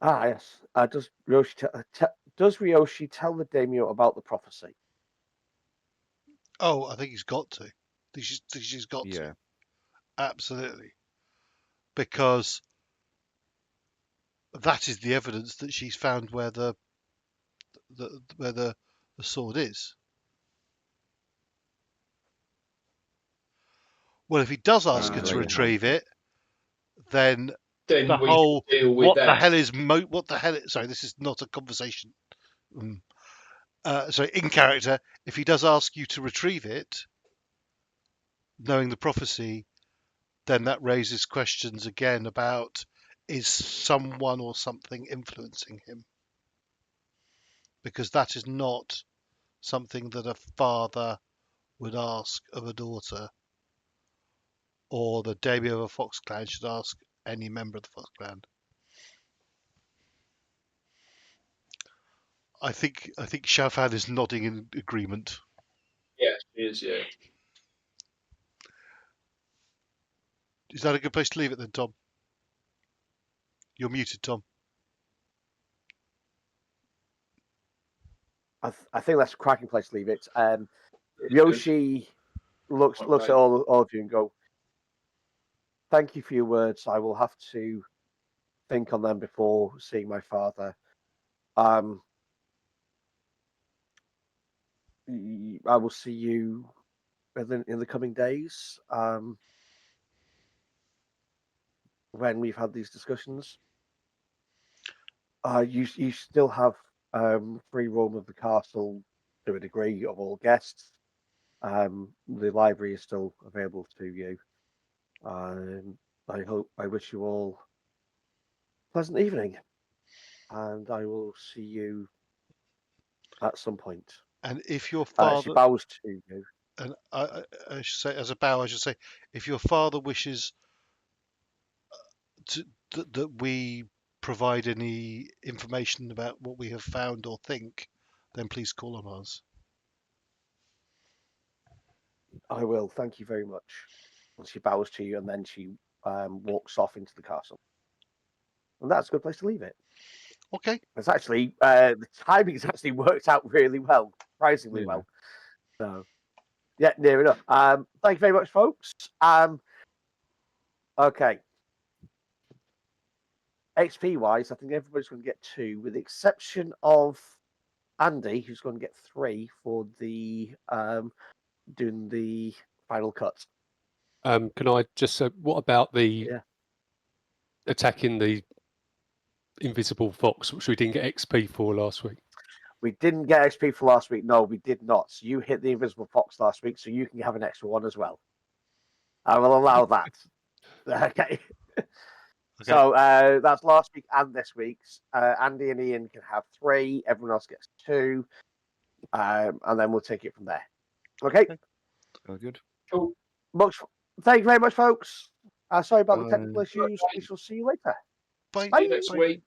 Ah, yes. Does Ryoshi tell the daimyo about the prophecy?
Oh, I think he's got to. She's got to.
Yeah.
Absolutely. Because that is the evidence that she's found where the sword is. Well, if he does ask her to
Later.
retrieve it, then
Then
the
we
whole
can deal with
what
that.
the hell is what the hell is, sorry, this is not a conversation. So in character, if he does ask you to retrieve it, knowing the prophecy, then that raises questions again about is someone or something influencing him? Because that is not something that a father would ask of a daughter, or the daimyo of a fox clan should ask any member of the fox clan. I think Xiaofan is nodding in agreement.
Yes, it is. Yeah.
Is that a good place to leave it then, Tom? You're muted, Tom.
I think that's a cracking place to leave it. Ryoshi looks at all of you and go, "Thank you for your words. I will have to think on them before seeing my father. I will see you in the coming days when we've had these discussions. You still have free roam of the castle to a degree of all guests. The library is still available to you. I wish you all a pleasant evening, and I will see you at some point."
And if your
She
father,
bows to you.
and I should say, as a bow, I should say, if your father wishes that we provide any information about what we have found or think, then please call on us.
I will. Thank you very much. And she bows to you, and then she walks off into the castle. And that's a good place to leave it.
Okay.
It's actually the timing's actually worked out really well, surprisingly
Yeah.
well. So, yeah, near enough. Thank you very much, folks. Okay. XP wise, I think everybody's going to get 2, with the exception of Andy, who's going to get 3 for the doing the final cut.
Can I just say, what about the
Yeah.
attacking the invisible fox, which we didn't get XP for last week?
We didn't get XP for last week. No, we did not. So you hit the invisible fox last week, so you can have an extra one as well. I will allow that. Okay. So that's last week and this week's. Andy and Ian can have 3. Everyone else gets 2. And then we'll take it from there. Okay.
Oh, good.
Cool.
Thank you very much, folks. Sorry about the
Bye.
technical issues. We shall see you later.
Bye.
See you next
Bye.
week.